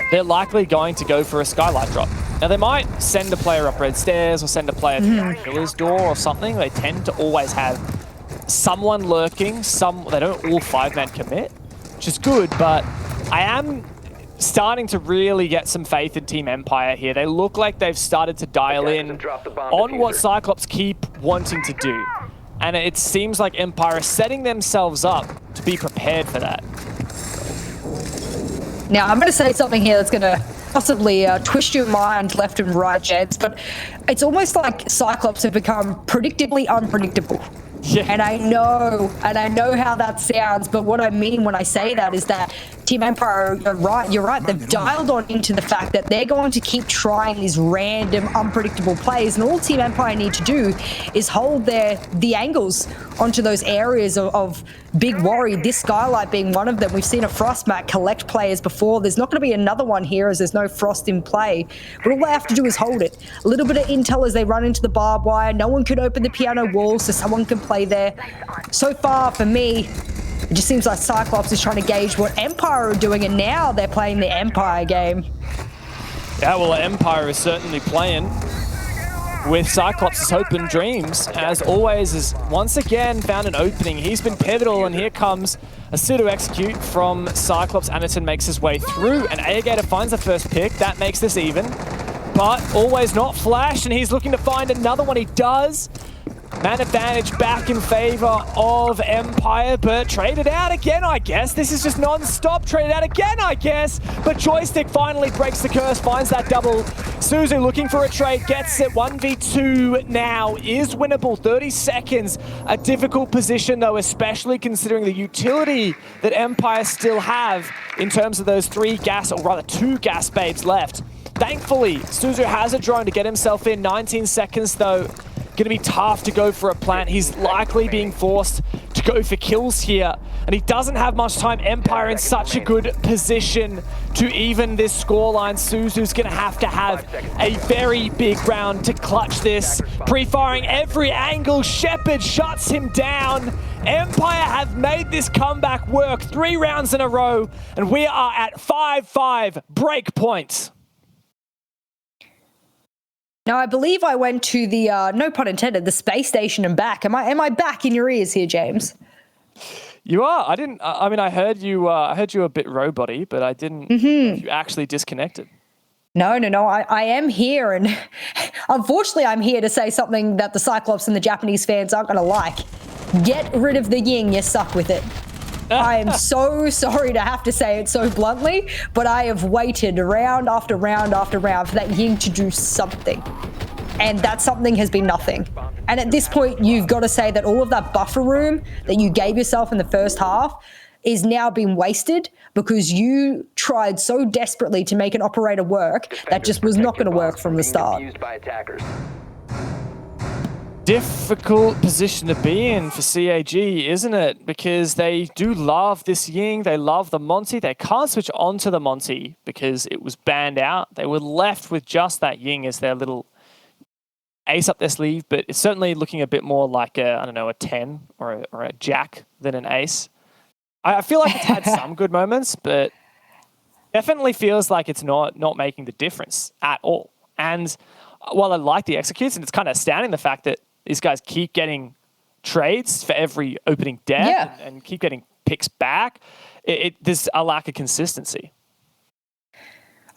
they're likely going to go for a skylight drop. Now, they might send a player up red stairs or send a player through the killer's door or something. They tend to always have someone lurking. They don't all 5-man commit, which is good, but I am starting to really get some faith in Team Empire here. They look like they've started to dial in on what CYCLOPS keep wanting to do. And it seems like Empire is setting themselves up to be prepared for that. Now, I'm going to say something here that's going to possibly twist your mind left and right, Jens, but it's almost like CYCLOPS have become predictably unpredictable. Yeah. And I know how that sounds, but what I mean when I say that is that Team Empire, you're right, they've dialed on into the fact that they're going to keep trying these random, unpredictable plays, and all Team Empire need to do is hold the angles onto those areas of big worry, this skylight being one of them. We've seen a Frost mat collect players before. There's not going to be another one here as there's no Frost in play, but all they have to do is hold it. A little bit of intel as they run into the barbed wire. No one could open the piano wall, so someone can play there. So far, for me, it just seems like CYCLOPS is trying to gauge what Empire are doing, and now they're playing the Empire game. Yeah, well, Empire is certainly playing with CYCLOPS' hope and dreams. As always, has once again found an opening. He's been pivotal, and here comes a pseudo-execute from CYCLOPS. Anderson makes his way through, and Agator finds the first pick. That makes this even, but always not Flash, and he's looking to find another one. He does. Man advantage back in favor of Empire, but traded out again, I guess. This is just non-stop. Traded out again, I guess. But Joystick finally breaks the curse, finds that double. Suzu looking for a trade, gets it. 1v2 now is winnable. 30 seconds. A difficult position, though, especially considering the utility that Empire still have in terms of those 2 gas babes left. Thankfully, Suzu has a drone to get himself in. 19 seconds, though. Going to be tough to go for a plant. He's likely being forced to go for kills here, and he doesn't have much time. Empire in such a good position to even this scoreline. Suzu's going to have a very big round to clutch this. Pre-firing every angle. Shepard shuts him down. Empire have made this comeback work 3 rounds in a row, and we are at 5-5 break point. Now, I believe I went to the, no pun intended, the space station and back. Am I back in your ears here, James? You are. I didn't. I mean, I heard you. I heard you a bit robot-y, but I didn't. Know if you actually disconnected. No. I am here, and unfortunately, I'm here to say something that the Cyclops and the Japanese fans aren't going to like. Get rid of the yin. You suck with it. I am so sorry to have to say it so bluntly, but I have waited round after round after round for that yin to do something. And that something has been nothing. And at this point, you've got to say that all of that buffer room that you gave yourself in the first half is now being wasted because you tried so desperately to make an operator work that just was not going to work from the start. Difficult position to be in for CAG, isn't it? Because they do love this Ying, they love the Monty. They can't switch onto the Monty because it was banned out. They were left with just that Ying as their little ace up their sleeve, but it's certainly looking a bit more like a 10 or a jack than an ace. I feel like it's had some good moments, but definitely feels like it's not making the difference at all. And while I like the executes, and it's kind of astounding the fact that these guys keep getting trades for every opening death and keep getting picks back, there's a lack of consistency.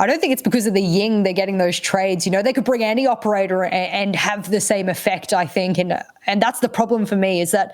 I don't think it's because of the Ying they're getting those trades. You know, they could bring any operator and have the same effect, I think. And that's the problem for me, is that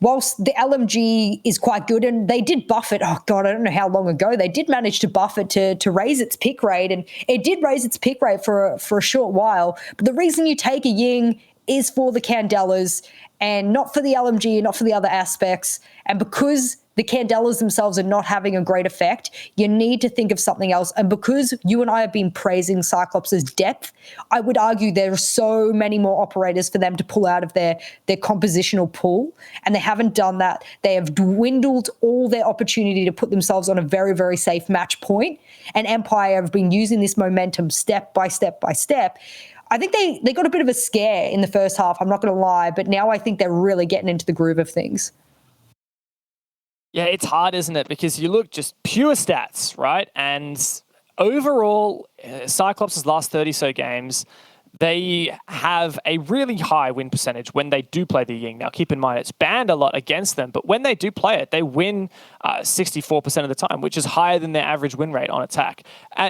whilst the LMG is quite good, and they did buff it, oh God, I don't know how long ago, they did manage to buff it to raise its pick rate. And it did raise its pick rate for a short while. But the reason you take a Ying is for the Candelas and not for the LMG, not for the other aspects. And because the Candelas themselves are not having a great effect, you need to think of something else. And because you and I have been praising Cyclops' depth, I would argue there are so many more operators for them to pull out of their compositional pool, and they haven't done that. They have dwindled all their opportunity to put themselves on a very, very safe match point, and Empire have been using this momentum step by step by step. I think they got a bit of a scare in the first half, I'm not going to lie, but now I think they're really getting into the groove of things. Yeah, it's hard, isn't it? Because you look just pure stats, right? And overall, Cyclops' last 30-so games, they have a really high win percentage when they do play the Ying. Now, keep in mind, it's banned a lot against them, but when they do play it, they win 64% of the time, which is higher than their average win rate on attack.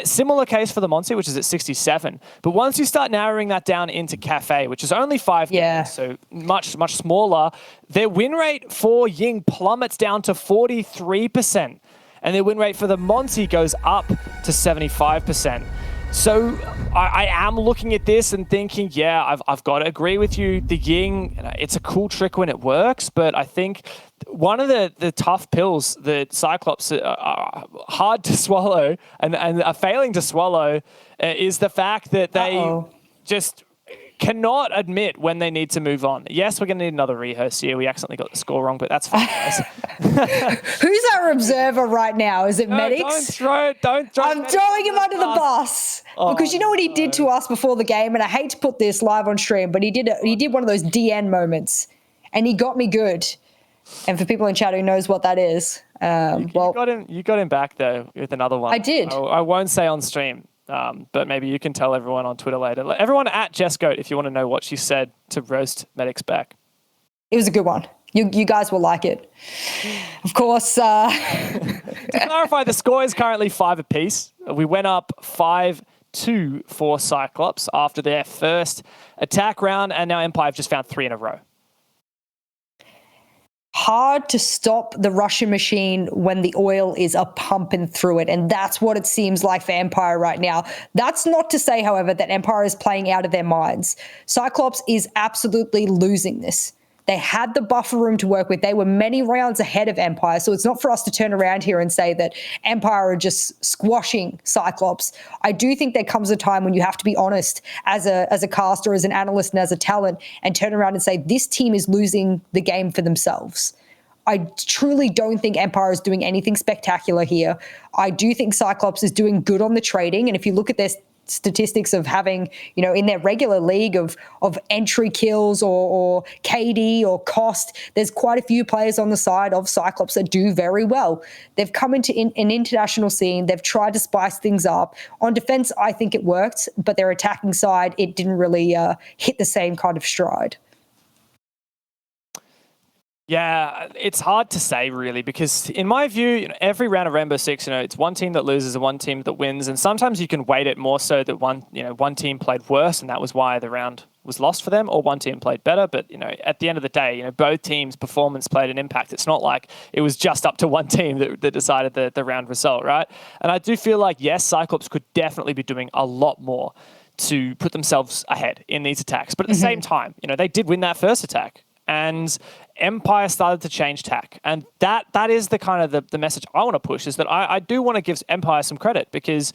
Similar case for the Monty, which is at 67. But once you start narrowing that down into Cafe, which is only 5 games, so much smaller, their win rate for Ying plummets down to 43%, and their win rate for the Monty goes up to 75%. So I am looking at this and thinking, yeah, I've got to agree with you. The Ying, it's a cool trick when it works, but I think one of the tough pills that Cyclops are hard to swallow and are failing to swallow is the fact that they just cannot admit when they need to move on. Yes, we're going to need another rehearse here. We accidentally got the score wrong, but that's fine, guys. Who's our observer right now? Is it Medics? Don't throw I'm throwing him under the bus because you know what he did to us before the game, and I hate to put this live on stream, but he did one of those DN moments, and he got me good. And for people in chat who knows what that is, you got him back though with another one. I did. I won't say on stream. But maybe you can tell everyone on Twitter later. Everyone at Jessgoat, if you want to know what she said to roast Medics back. It was a good one. You guys will like it. Of course. To clarify, the score is currently 5 apiece. We went up 5-2 for Cyclops after their first attack round, and now Empire have just found 3 in a row. Hard to stop the Russian machine when the oil is a pumping through it. And that's what it seems like for Empire right now. That's not to say, however, that Empire is playing out of their minds. Cyclops is absolutely losing this. They had the buffer room to work with. They were many rounds ahead of Empire. So it's not for us to turn around here and say that Empire are just squashing Cyclops. I do think there comes a time when you have to be honest as a caster, as an analyst, and as a talent, and turn around and say this team is losing the game for themselves. I truly don't think Empire is doing anything spectacular here. I do think Cyclops is doing good on the trading. And if you look at their statistics of having, in their regular league of entry kills or KD or cost, there's quite a few players on the side of Cyclops that do very well. They've come into an international scene. They've tried to spice things up. On defense, I think it worked, but their attacking side, it didn't really hit the same kind of stride. Yeah, it's hard to say really, because in my view, every round of Rainbow Six, it's one team that loses and one team that wins, and sometimes you can weight it more so that one team played worse and that was why the round was lost for them, or one team played better. But at the end of the day, both teams' performance played an impact. It's not like it was just up to one team that decided the round result, right? And I do feel like, yes, Cyclops could definitely be doing a lot more to put themselves ahead in these attacks. But at the same time, they did win that first attack. And Empire started to change tack. And that is the kind of the message I want to push, is that I do want to give Empire some credit, because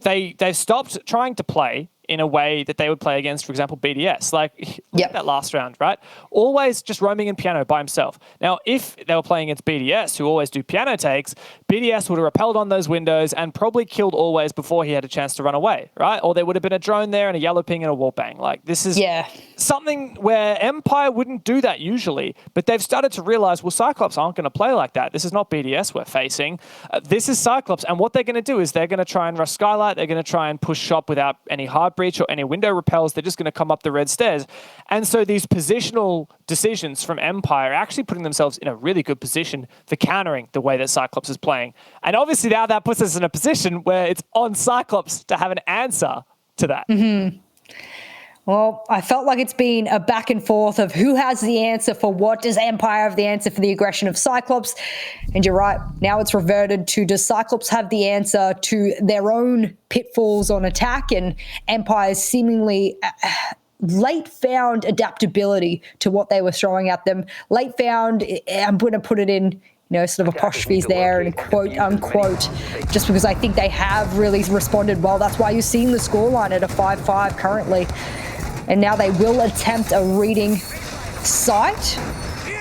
they stopped trying to play in a way that they would play against, for example, BDS. Like, look at that last round, right? Always just roaming in piano by himself. Now, if they were playing against BDS, who always do piano takes, BDS would have repelled on those windows and probably killed Always before he had a chance to run away, right? Or there would have been a drone there and a yellow ping and a wall bang. Like, this is something where Empire wouldn't do that usually, but they've started to realize, well, Cyclops aren't going to play like that. This is not BDS we're facing. This is Cyclops. And what they're going to do is they're going to try and rush Skylight. They're going to try and push shop without any hard breach or any window repels. They're just going to come up the red stairs. And so these positional decisions from Empire are actually putting themselves in a really good position for countering the way that Cyclops is playing. And obviously now that puts us in a position where it's on Cyclops to have an answer to that. Well, I felt like it's been a back and forth of who has the answer for what. Does Empire have the answer for the aggression of Cyclops? And you're right, now it's reverted to, does Cyclops have the answer to their own pitfalls on attack, and Empire's seemingly late found adaptability to what they were throwing at them. Late found, I'm going to put it in sort of apostrophes there and quote unquote, just because I think they have really responded well. That's why you're seeing the scoreline at a 5-5 currently. And now they will attempt a reading site.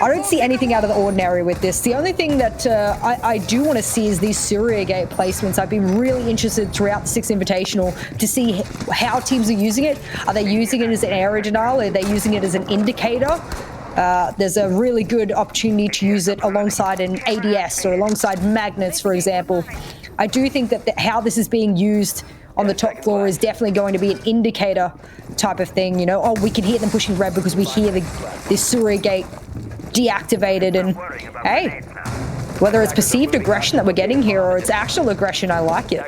I don't see anything out of the ordinary with this. The only thing that I do want to see is these Surya Gate placements. I've been really interested throughout the Six Invitational to see how teams are using it. Are they using it as an area denial? Are they using it as an indicator? There's a really good opportunity to use it alongside an ADS or alongside magnets, for example. I do think that how this is being used on the top floor is definitely going to be an indicator type of thing. We can hear them pushing red because we hear the Surya Gate deactivated, and hey, whether it's perceived aggression that we're getting here or it's actual aggression, I like it.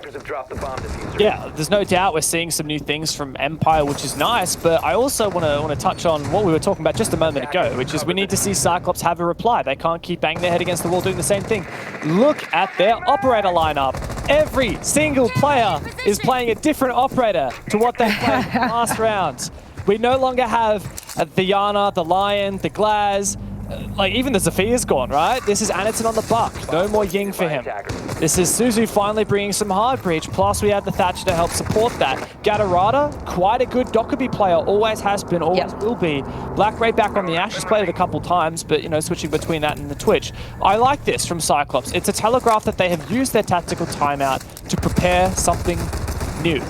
Yeah, there's no doubt we're seeing some new things from Empire, which is nice, but I also want to touch on what we were talking about just a moment ago, which is we need to see Cyclops have a reply. They can't keep banging their head against the wall doing the same thing. Look at their operator lineup. Every single player is playing a different operator to what they played last round. We no longer have the Yana, the Lion, the Glaz, like even the Zephyr's gone, right? This is Anitton on the Buck. No more Ying for him. This is Suzu finally bringing some hard breach. Plus we have the Thatcher to help support that. Gatorada, quite a good Dokkaebi player. Always has been, always will be. Black Ray back on the Ash. He's played it a couple times, but switching between that and the Twitch. I like this from Cyclops. It's a telegraph that they have used their tactical timeout to prepare something new.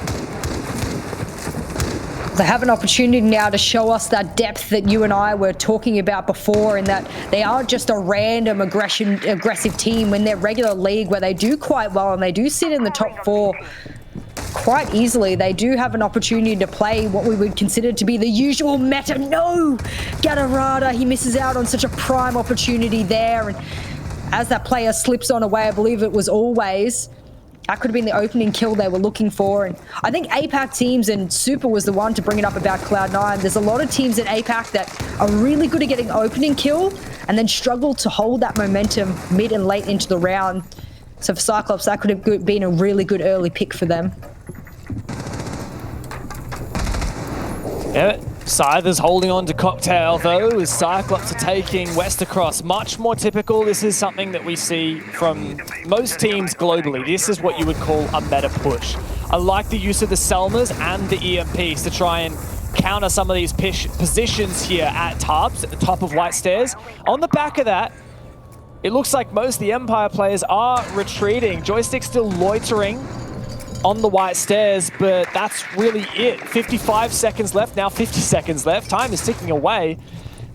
They have an opportunity now to show us that depth that you and I were talking about before, and that they aren't just a random aggressive team when they're regular league, where they do quite well and they do sit in the top 4 quite easily. They do have an opportunity to play what we would consider to be the usual meta. No! Gatorada, he misses out on such a prime opportunity there, and as that player slips on away, I believe it was Always, that could have been the opening kill they were looking for. And I think APAC teams, and Super was the one to bring it up about Cloud9, there's a lot of teams in APAC that are really good at getting opening kill and then struggle to hold that momentum mid and late into the round. So for Cyclops, that could have been a really good early pick for them. Yeah, Scyther's holding on to Cocktail though, as Cyclops are taking West across. Much more typical. This is something that we see from most teams globally. This is what you would call a meta push. I like the use of the Selmas and the EMPs to try and counter some of these positions here at Tubs, at the top of White Stairs. On the back of that, it looks like most of the Empire players are retreating. Joystick still loitering on the white stairs, but that's really it. 55 seconds left, now 50 seconds left. Time is ticking away.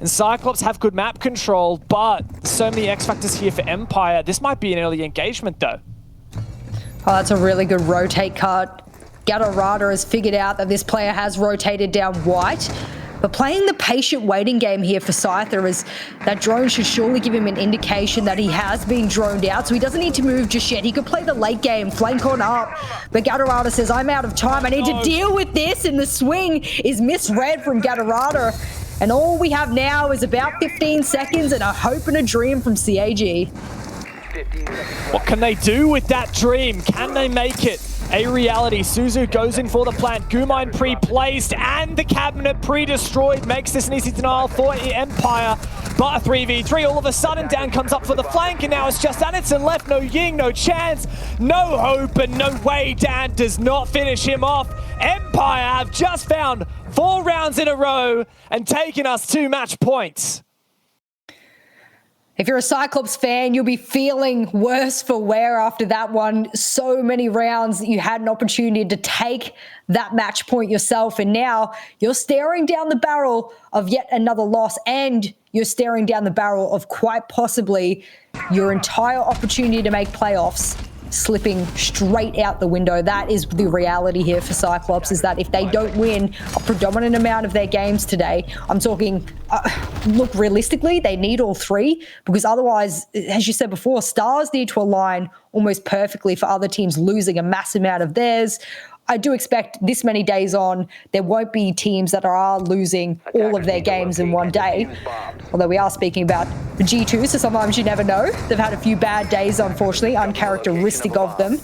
And CYCLOPS have good map control, but so many X factors here for Empire. This might be an early engagement, though. Oh, that's a really good rotate cut. Gatorada has figured out that this player has rotated down white. But playing the patient waiting game here for Scyther is that drone should surely give him an indication that he has been droned out, so he doesn't need to move just yet. He could play the late game, flank on up. But Gatorada says, I'm out of time. I need to deal with this, and the swing is misread from Gatorada. And all we have now is about 15 seconds and a hope and a dream from CAG. What can they do with that dream? Can they make it a reality? Suzu goes in for the plant. Gumine pre-placed and the cabinet pre-destroyed makes this an easy denial for Empire. But a 3v3, all of a sudden Dan comes up for the flank, and now it's just Anitson left. No Ying, no chance, no hope, and no way. Dan does not finish him off. Empire have just found 4 rounds in a row and taken us 2 match points. If you're a CYCLOPS fan, you'll be feeling worse for wear after that one. So many rounds that you had an opportunity to take that match point yourself, and now you're staring down the barrel of yet another loss, and you're staring down the barrel of quite possibly your entire opportunity to make playoffs slipping straight out the window. That is the reality here for CYCLOPS, is that if they don't win a predominant amount of their games today, I'm talking, look, realistically, they need all 3, because otherwise, as you said before, stars need to align almost perfectly for other teams losing a massive amount of theirs. I do expect this many days on, there won't be teams that are losing all of their games in one day. Although we are speaking about the G2, so sometimes you never know. They've had a few bad days, unfortunately, uncharacteristic of them.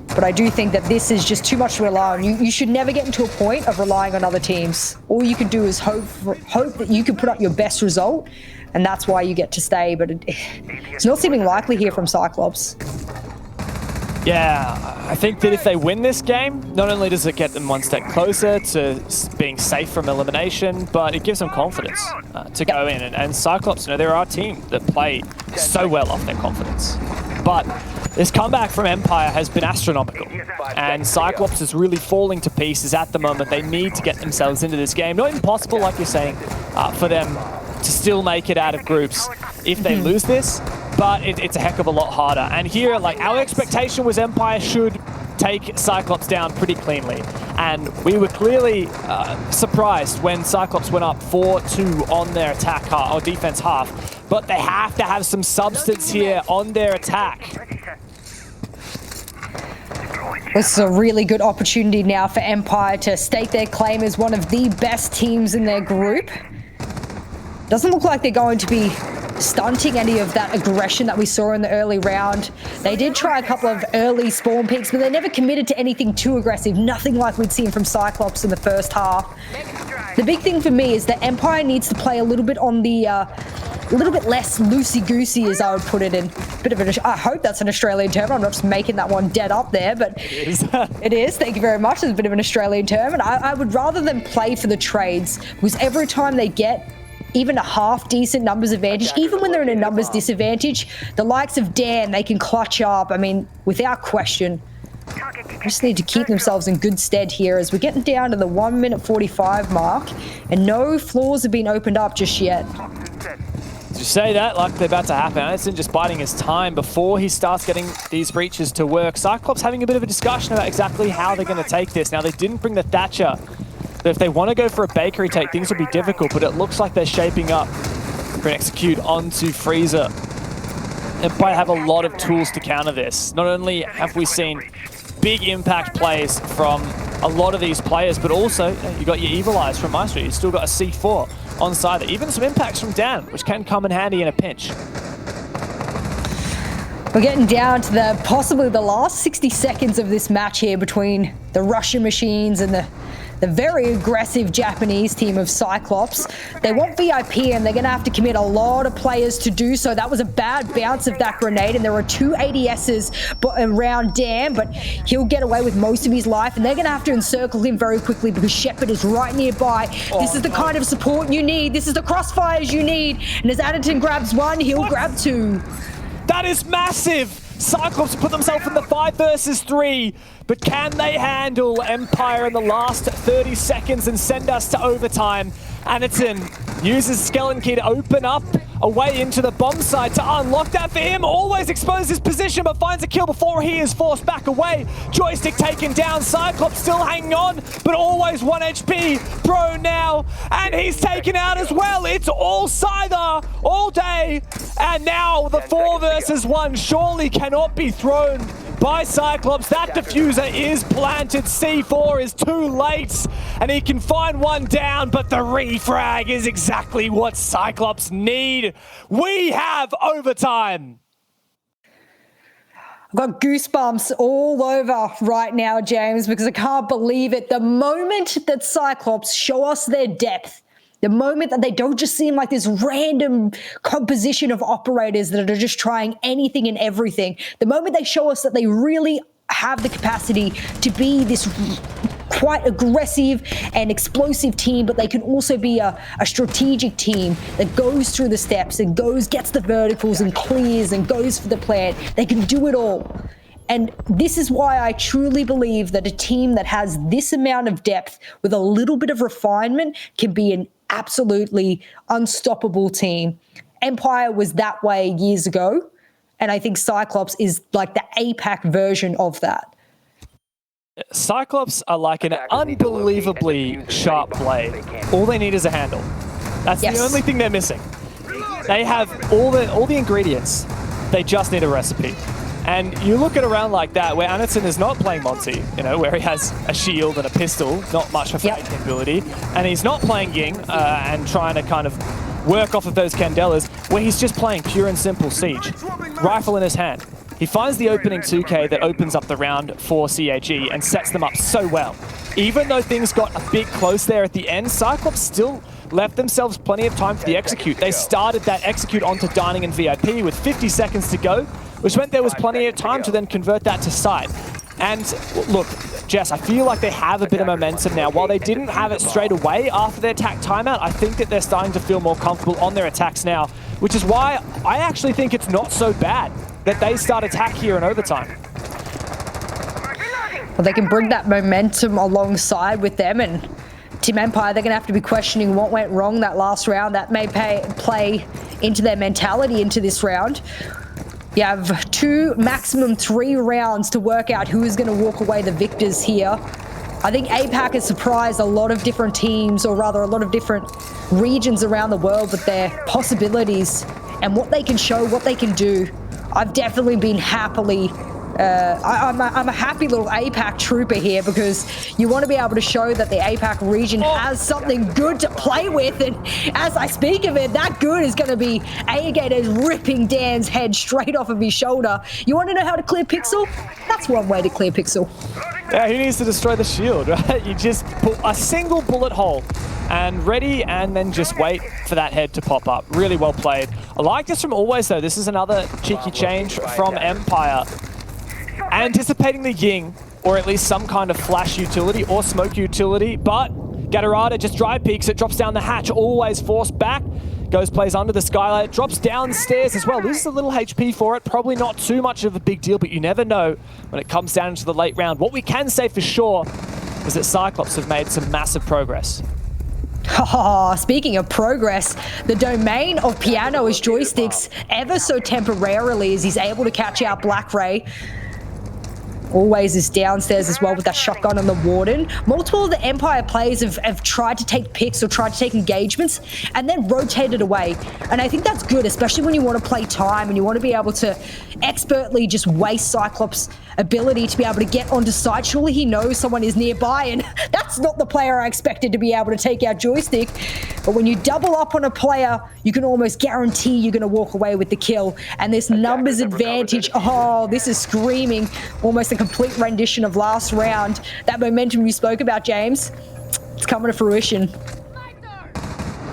But I do think that this is just too much to rely on. You should never get into a point of relying on other teams. All you can do is hope that you can put up your best result, and that's why you get to stay. But it's not seeming likely here from CYCLOPS. Yeah, I think that if they win this game, not only does it get them one step closer to being safe from elimination, but it gives them confidence to go in. And CYCLOPS, you know, they're our team that play so well off their confidence. But this comeback from Empire has been astronomical. And CYCLOPS is really falling to pieces at the moment. They need to get themselves into this game. Not impossible, like you're saying, for them to still make it out of groups if they lose this. But it's a heck of a lot harder. And here, like, our expectation was Empire should take CYCLOPS down pretty cleanly. And we were clearly surprised when CYCLOPS went up 4-2 on their attack or defense half. But they have to have some substance here on their attack. This is a really good opportunity now for Empire to stake their claim as one of the best teams in their group. Doesn't look like they're going to be stunting any of that aggression that we saw in the early round. They did try a couple of early spawn picks, but they never committed to anything too aggressive. Nothing like we'd seen from CYCLOPS in the first half. The big thing for me is that Empire needs to play a little bit on the, a little bit less loosey-goosey, as I would put it in. Bit of an, I hope that's an Australian term. I'm not just making that one dead up there, but It is. it is. Thank you very much. It's a bit of an Australian term. And I would rather them play for the trades, because every time they get even a half-decent numbers advantage, even when they're in a numbers disadvantage, the likes of Dan, they can clutch up. I mean, without question. They just need to keep themselves in good stead here as we're getting down to the 1 minute 45 mark, and no floors have been opened up just yet. You say that like they're about to happen. Anitson just biding his time before he starts getting these breaches to work. CYCLOPS having a bit of a discussion about exactly how they're going to take this. Now, they didn't bring the Thatcher. But if they want to go for a bakery take, things will be difficult, but it looks like they're shaping up for an execute onto Freezer. Empire have a lot of tools to counter this. Not only have we seen big impact plays from a lot of these players, but also you got your Evil Eyes from Maestro. You've still got a C4 on side. Even some impacts from Dan, which can come in handy in a pinch. We're getting down to the possibly the last 60 seconds of this match here between the Russian machines and the very aggressive Japanese team of CYCLOPS. They want VIP, and they're going to have to commit a lot of players to do so. That was a bad bounce of that grenade, and there are 2 ADSs around Dan, but he'll get away with most of his life, and they're going to have to encircle him very quickly because Shepard is right nearby. This is the kind of support you need. This is the crossfires you need. And as Addington grabs 1, he'll grab 2. That is massive! CYCLOPS put themselves in the 5 versus 3, but can they handle Empire in the last 30 seconds and send us to overtime? Anderton uses Skeleton Key to open up a way into the bomb site to unlock that for him. Always exposes his position, but finds a kill before he is forced back away. Joystick taken down, CYCLOPS still hanging on, but always 1 HP. Pro now, and he's taken out as well. It's all Scyther all day, and now the 4 versus 1 surely cannot be thrown by CYCLOPS. That diffuser is planted. C4 is too late, and he can find one down, but the refrag is exactly what CYCLOPS need. We have overtime. I've got goosebumps all over right now, James, because I can't believe it. The moment that CYCLOPS show us their depth, the moment that they don't just seem like this random composition of operators that are just trying anything and everything, the moment they show us that they really have the capacity to be this quite aggressive and explosive team, but they can also be a strategic team that goes through the steps and gets the verticals and clears and goes for the plant. They can do it all. And this is why I truly believe that a team that has this amount of depth with a little bit of refinement can be an absolutely unstoppable team. Empire was that way years ago, and I think CYCLOPS is like the APAC version of that. CYCLOPS are like an unbelievably sharp blade. All they need is a handle. That's the only thing they're missing. They have all the ingredients. They just need a recipe. And you look at around like that, where Anderton is not playing Monty, you know, where he has a shield and a pistol, not much of fighting ability, and he's not playing Ying and trying to kind of work off of those Candelas, where he's just playing pure and simple Siege. Rifle in his hand. He finds the opening 2K that opens up the round for CAG and sets them up so well. Even though things got a bit close there at the end, CYCLOPS still left themselves plenty of time for the execute. They started that execute onto Dining and VIP with 50 seconds to go, which meant there was plenty of time to then convert that to sight. And look, Jess, I feel like they have a bit of momentum now. While they didn't have it straight away after their attack timeout, I think that they're starting to feel more comfortable on their attacks now, which is why I actually think it's not so bad that they start attack here in overtime. Well, they can bring that momentum alongside with them, and Team Empire, they're going to have to be questioning what went wrong that last round. That may play into their mentality into this round. You have 2, maximum 3 rounds to work out who is going to walk away the victors here. I think APAC has surprised a lot of different teams, or rather a lot of different regions around the world with their possibilities and what they can show, what they can do. I've definitely been happily, I'm a happy little APAC trooper here, because you want to be able to show that the APAC region has something good to play with, and as I speak of it, that good is going to be Agators ripping Dan's head straight off of his shoulder. You want to know how to clear Pixel? That's one way to clear Pixel. Yeah, who needs to destroy the shield, right? You just put a single bullet hole and ready, and then just wait for that head to pop up. Really well played. I like this from Always, though. This is another cheeky change from Empire. Anticipating the Ying, or at least some kind of flash utility or smoke utility, but Gatorada just dry peeks it, drops down the hatch, Always forced back, goes plays under the skylight, drops downstairs as well, loses a little HP for it, probably not too much of a big deal, but you never know when it comes down into the late round. What we can say for sure is that CYCLOPS have made some massive progress. Oh, speaking of progress, the domain of Piano is joysticks ever so temporarily as he's able to catch out Black Ray. Always is downstairs as well with that shotgun on the Warden. Multiple of the Empire players have tried to take picks or tried to take engagements and then rotated away. And I think that's good, especially when you want to play time and you want to be able to expertly just waste CYCLOPS' ability to be able to get onto site. Surely he knows someone is nearby, and that's not the player I expected to be able to take out joystick. But when you double up on a player, you can almost guarantee you're going to walk away with the kill. And this numbers advantage, oh, this is screaming almost a complete rendition of last round. That momentum you spoke about, James, it's coming to fruition.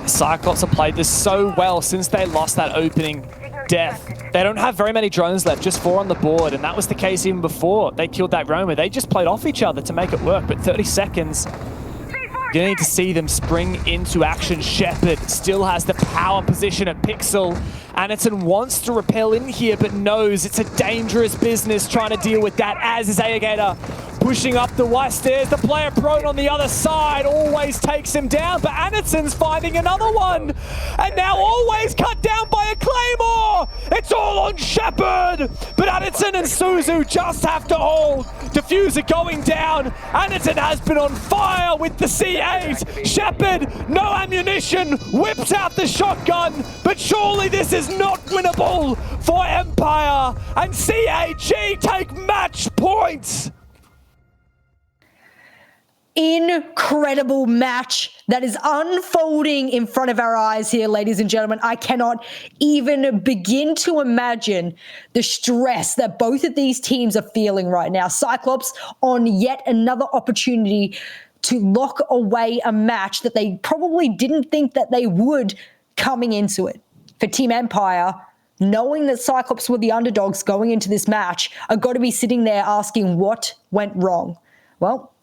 CYCLOPS have played this so well since they lost that opening death. They don't have very many drones left, just 4 on the board, and that was the case even before they killed that Roma. They just played off each other to make it work, but 30 seconds, You need to see them spring into action. Shepard still has the power position at Pixel. Anderton wants to repel in here, but knows it's a dangerous business trying to deal with that, as is Aegator. Pushing up the white stairs, the player prone on the other side always takes him down, but Anderton's finding another one. And now always cut down by a Claymore. It's all on Shepard, but Anderton and Suzu just have to hold. Diffuser going down. Anderton has been on fire with the C8. Shepard, no ammunition, whips out the shotgun, but surely this is not winnable for Empire, and CAG take match points. Incredible match that is unfolding in front of our eyes here, ladies and gentlemen. I cannot even begin to imagine the stress that both of these teams are feeling right now. Cyclops on yet another opportunity to lock away a match that they probably didn't think that they would coming into it. For Team Empire, knowing that Cyclops were the underdogs going into this match, are got to be sitting there asking what went wrong. Well,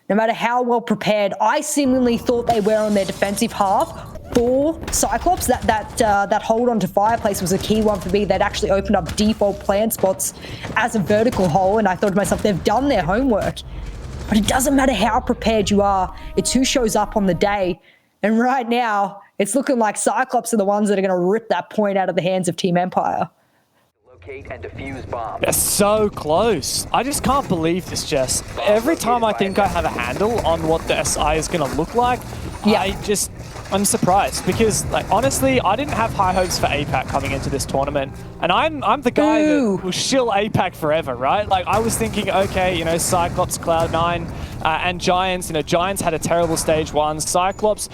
no matter how well prepared I seemingly thought they were on their defensive half for Cyclops, that hold on to Fireplace was a key one for me. They'd actually opened up default plant spots as a vertical hole, and I thought to myself, they've done their homework. But it doesn't matter how prepared you are, it's who shows up on the day. And right now, it's looking like Cyclops are the ones that are going to rip that point out of the hands of Team Empire. And defuse bomb. They're so close. I just can't believe this, Jess. Every time I think I have a handle on what the SI is going to look like, I'm surprised because, like, honestly, I didn't have high hopes for APAC coming into this tournament, and I'm the guy that will shill APAC forever, right? Like, I was thinking, okay, you know, Cyclops, Cloud9, and Giants. You know, Giants had a terrible stage one. Cyclops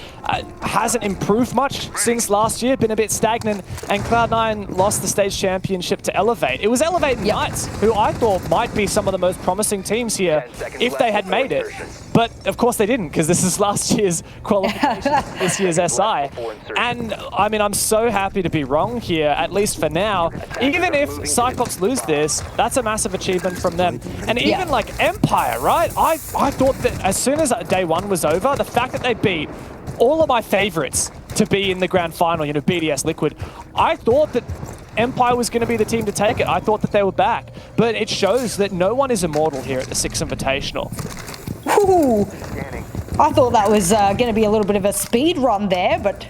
hasn't improved much since last year, been a bit stagnant, and Cloud9 lost the stage championship to Elevate. It was Elevate Knights, who I thought might be some of the most promising teams here if they had made it. But of course they didn't, because this is last year's qualification, this year's SI. And I mean, I'm so happy to be wrong here, at least for now. Even if Cyclops lose this, that's a massive achievement from them. And even like Empire, right? I thought that as soon as day one was over, the fact that they beat all of my favorites to be in the grand final, you know, BDS Liquid, I thought that Empire was going to be the team to take it. I thought that they were back. But it shows that no one is immortal here at the Six Invitational. Ooh, I thought that was going to be a little bit of a speed run there, but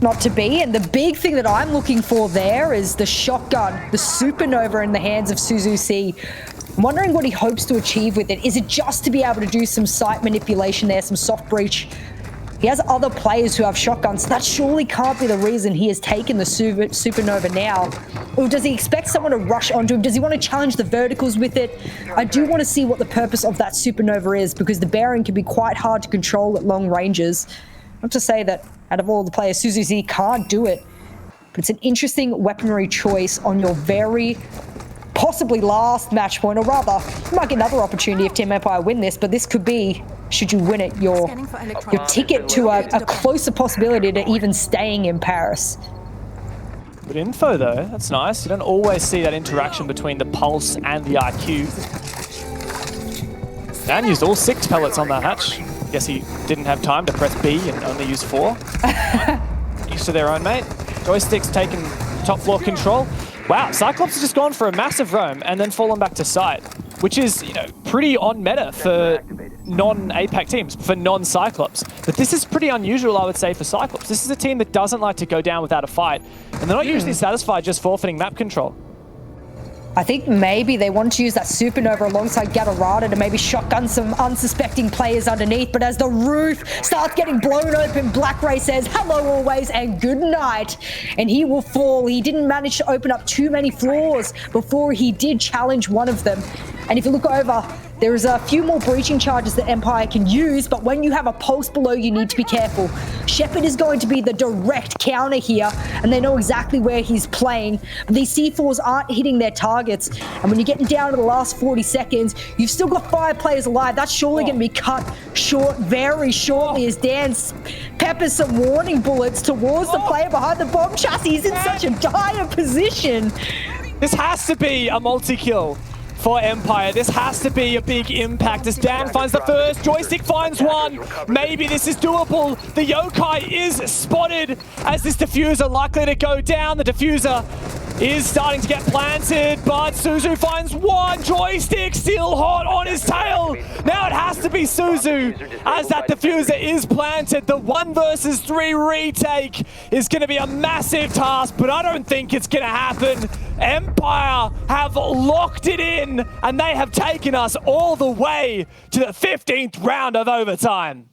not to be. And the big thing that I'm looking for there is the shotgun, the supernova in the hands of Suzu C. I'm wondering what he hopes to achieve with it. Is it just to be able to do some site manipulation there, some soft breach? He has other players who have shotguns, so that surely can't be the reason he has taken the supernova now. Or does he expect someone to rush onto him? Does he want to challenge the verticals with it? I do want to see what the purpose of that supernova is, because the bearing can be quite hard to control at long ranges. Not to say that out of all the players, Suzu Z can't do it, but it's an interesting weaponry choice on your very possibly last match point, or rather, you might get another opportunity if Team Empire win this, but this could be, should you win it, your ticket to a closer possibility to even staying in Paris. Good info though, that's nice. You don't always see that interaction between the pulse and the IQ. Dan used all 6 pellets on that hatch. Guess he didn't have time to press B and only use 4. Used to their own, mate. Joystick's taking top floor control. Wow, Cyclops has just gone for a massive roam and then fallen back to site, which is, you know, pretty on meta for non-APAC teams, for non-Cyclops. But this is pretty unusual, I would say, for Cyclops. This is a team that doesn't like to go down without a fight, and they're not usually satisfied just forfeiting map control. I think maybe they want to use that supernova alongside Gatorada to maybe shotgun some unsuspecting players underneath, but as the roof starts getting blown open, Black Ray says hello always and good night, and he will fall. He didn't manage to open up too many floors before he did challenge one of them. And if you look over, there is a few more breaching charges that Empire can use, but when you have a pulse below, you need to be careful. Shepard is going to be the direct counter here, and they know exactly where he's playing. But these C4s aren't hitting their targets, and when you're getting down to the last 40 seconds, you've still got 5 players alive. That's surely going to be cut short very shortly as Dan peppers some warning bullets towards the player behind the bomb chassis. He's in such a dire position. This has to be a multi-kill for Empire. This has to be a big impact as Dan finds the first. Joystick finds one. Maybe this is doable. The Yokai is spotted as this diffuser likely to go down. The diffuser is starting to get planted, but Suzu finds one. Joystick still hot on his tail. Now it has to be Suzu as that diffuser is planted. The 1 versus 3 retake is going to be a massive task, but I don't think it's going to happen. Empire have locked it in, and they have taken us all the way to the 15th round of overtime.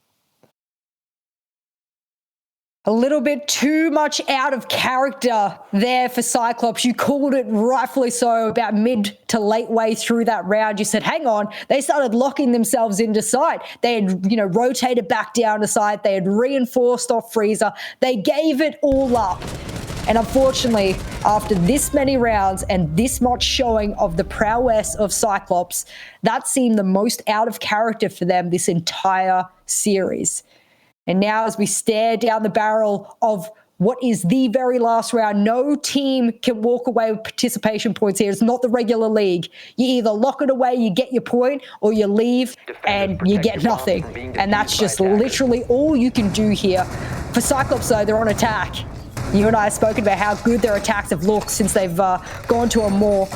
A little bit too much out of character there for Cyclops. You called it rightfully so about mid to late way through that round. You said, hang on, they started locking themselves into site. They had, rotated back down to site. They had reinforced off Freezer. They gave it all up. And unfortunately, after this many rounds and this much showing of the prowess of Cyclops, that seemed the most out of character for them this entire series. And now as we stare down the barrel of what is the very last round, no team can walk away with participation points here. It's not the regular league. You either lock it away, you get your point, or you leave and you get nothing. And that's just literally all you can do here. For Cyclops, though, they're on attack. You and I have spoken about how good their attacks have looked since they've gone to a more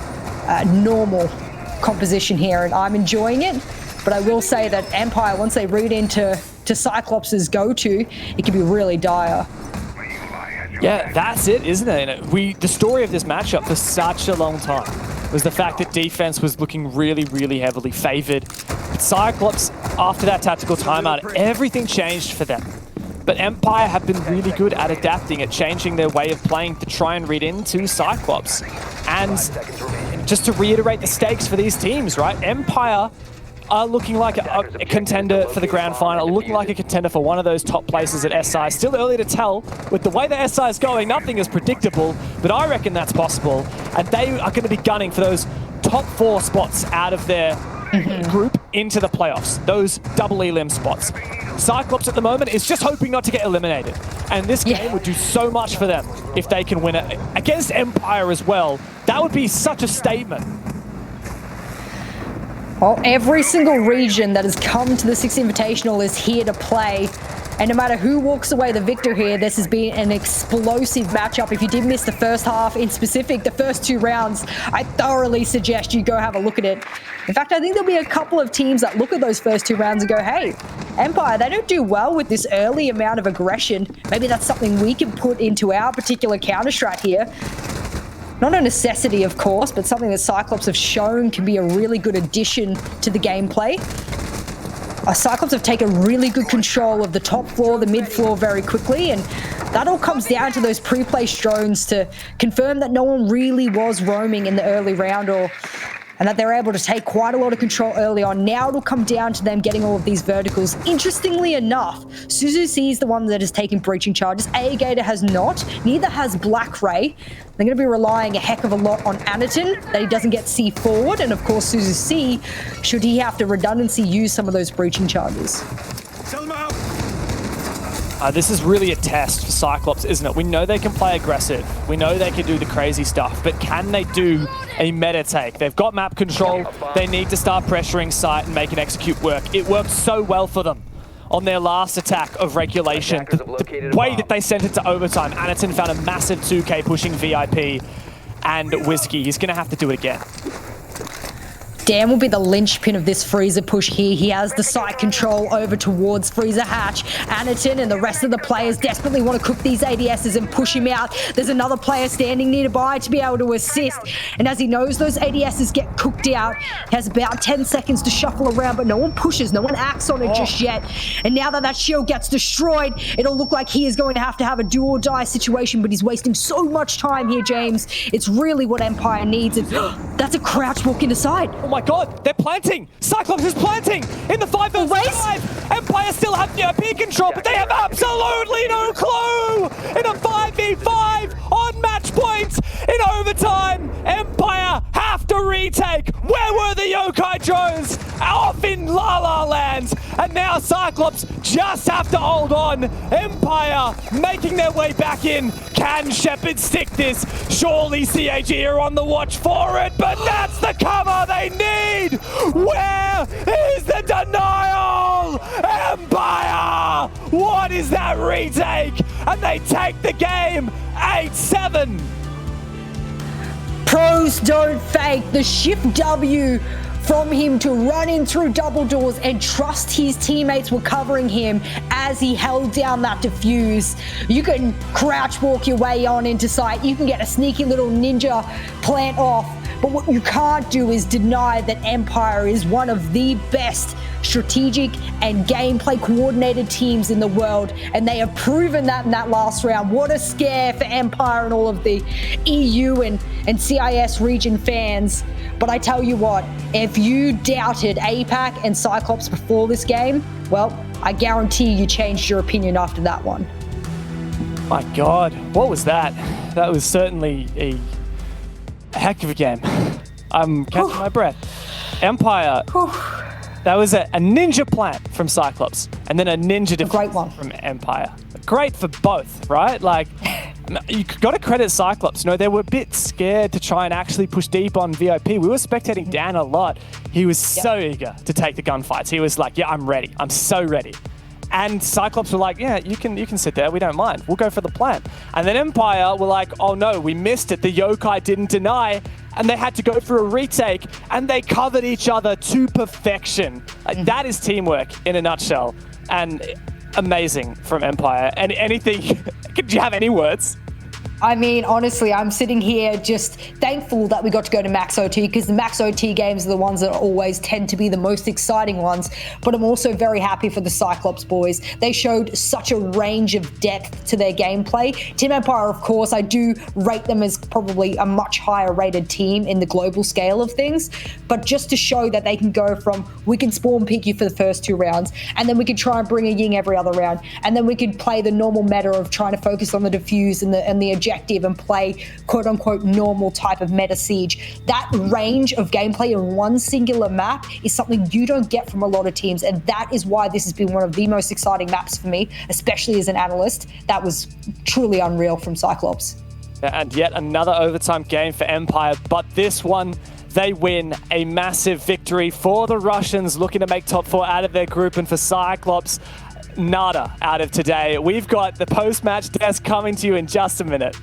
normal composition here, and I'm enjoying it. But I will say that Empire, once they read into Cyclops' go-to, it can be really dire. Yeah, that's it, isn't it? The story of this matchup for such a long time was the fact that defense was looking really, really heavily favored. But Cyclops, after that tactical timeout, everything changed for them. But Empire have been really good at adapting, at changing their way of playing to try and read into Cyclops. And just to reiterate the stakes for these teams, right? Empire are looking like a contender for the grand final, looking like a contender for one of those top places at SI. Still early to tell. With the way the SI is going, nothing is predictable, but I reckon that's possible. And they are going to be gunning for those top 4 spots out of their group into the playoffs, those double elim spots. Cyclops at the moment is just hoping not to get eliminated. And this game would do so much for them if they can win it against Empire as well. That would be such a statement. Well, every single region that has come to the Six Invitational is here to play. And no matter who walks away the victor here, this has been an explosive matchup. If you did miss the first half, in specific, the first 2 rounds, I thoroughly suggest you go have a look at it. In fact, I think there'll be a couple of teams that look at those first 2 rounds and go, hey, Empire, they don't do well with this early amount of aggression. Maybe that's something we can put into our particular counter-strat here. Not a necessity, of course, but something that Cyclops have shown can be a really good addition to the gameplay. Cyclops have taken really good control of the top floor, the mid floor very quickly, and that all comes down to those pre-placed drones to confirm that no one really was roaming in the early round, and that they're able to take quite a lot of control early on. Now it'll come down to them getting all of these verticals. Interestingly enough, Suzu C is the one that is taking breaching charges. A-Gator has not. Neither has Black Ray. They're going to be relying a heck of a lot on Anaton, that he doesn't get C forward. And of course, Suzu C, should he have to redundancy, use some of those breaching charges. This is really a test for Cyclops, isn't it? We know they can play aggressive. We know they can do the crazy stuff, but can they do a meta take? They've got map control. They need to start pressuring site and make it execute work. It worked so well for them on their last attack of regulation. The way that they sent it to overtime, Anaton found a massive 2K pushing VIP and Whiskey. He's going to have to do it again. Dan will be the linchpin of this Freezer push here. He has the site control over towards Freezer Hatch. Anaton and the rest of the players desperately want to cook these ADSs and push him out. There's another player standing nearby to be able to assist. And as he knows those ADSs get cooked out, he has about 10 seconds to shuffle around, but no one pushes, no one acts on it just yet. And now that that shield gets destroyed, it'll look like he is going to have a do or die situation, but he's wasting so much time here, James. It's really what Empire needs. And that's a crouch walk into side. Oh my god, they're planting! Cyclops is planting in the 5 versus 5! Empire still have peer control, but they have absolutely no clue! In a 5v5 on match point in overtime, Empire have after retake. Where were the yokai drones? Off in La La Land. And now Cyclops just have to hold on. Empire making their way back in. Can Shepard stick this? Surely CAG are on the watch for it, but that's the cover they need. Where is the denial? Empire! What is that retake? And they take the game 8-7. Pros don't fake. The shift W from him to run in through double doors and trust his teammates were covering him as he held down that defuse. You can crouch walk your way on into sight. You can get a sneaky little ninja plant off. But what you can't do is deny that Empire is one of the best strategic and gameplay coordinated teams in the world. And they have proven that in that last round. What a scare for Empire and all of the EU and CIS region fans. But I tell you what, if you doubted APAC and Cyclops before this game, well, I guarantee you changed your opinion after that one. My God, what was that? That was certainly a heck of a game. I'm catching my breath. Empire, that was a ninja plant from Cyclops, and then a ninja defense from Empire. Great for both, right? Like, you got to credit Cyclops. You know, they were a bit scared to try and actually push deep on VIP. We were spectating Dan a lot. He was so eager to take the gunfights. He was like, yeah, I'm ready. I'm so ready. And Cyclops were like, yeah, you can sit there. We don't mind. We'll go for the plant. And then Empire were like, oh no, we missed it. The yokai didn't deny. And they had to go for a retake. And they covered each other to perfection. That is teamwork in a nutshell. And amazing from Empire. And anything, could you have any words? I mean, honestly, I'm sitting here just thankful that we got to go to Max OT, because the Max OT games are the ones that always tend to be the most exciting ones. But I'm also very happy for the Cyclops boys. They showed such a range of depth to their gameplay. Team Empire, of course, I do rate them as probably a much higher rated team in the global scale of things. But just to show that they can go from, we can spawn pick you for the first 2 rounds, and then we can try and bring a Ying every other round, and then we could play the normal meta of trying to focus on the defuse and the objective and play quote unquote normal type of meta siege. That range of gameplay in one singular map is something you don't get from a lot of teams, and that is why this has been one of the most exciting maps for me, especially as an analyst. That was truly unreal from Cyclops. And yet another overtime game for Empire, but this one they win. A massive victory for the Russians, looking to make top 4 out of their group, and for Cyclops, nada out of today. We've got the post-match desk coming to you in just a minute.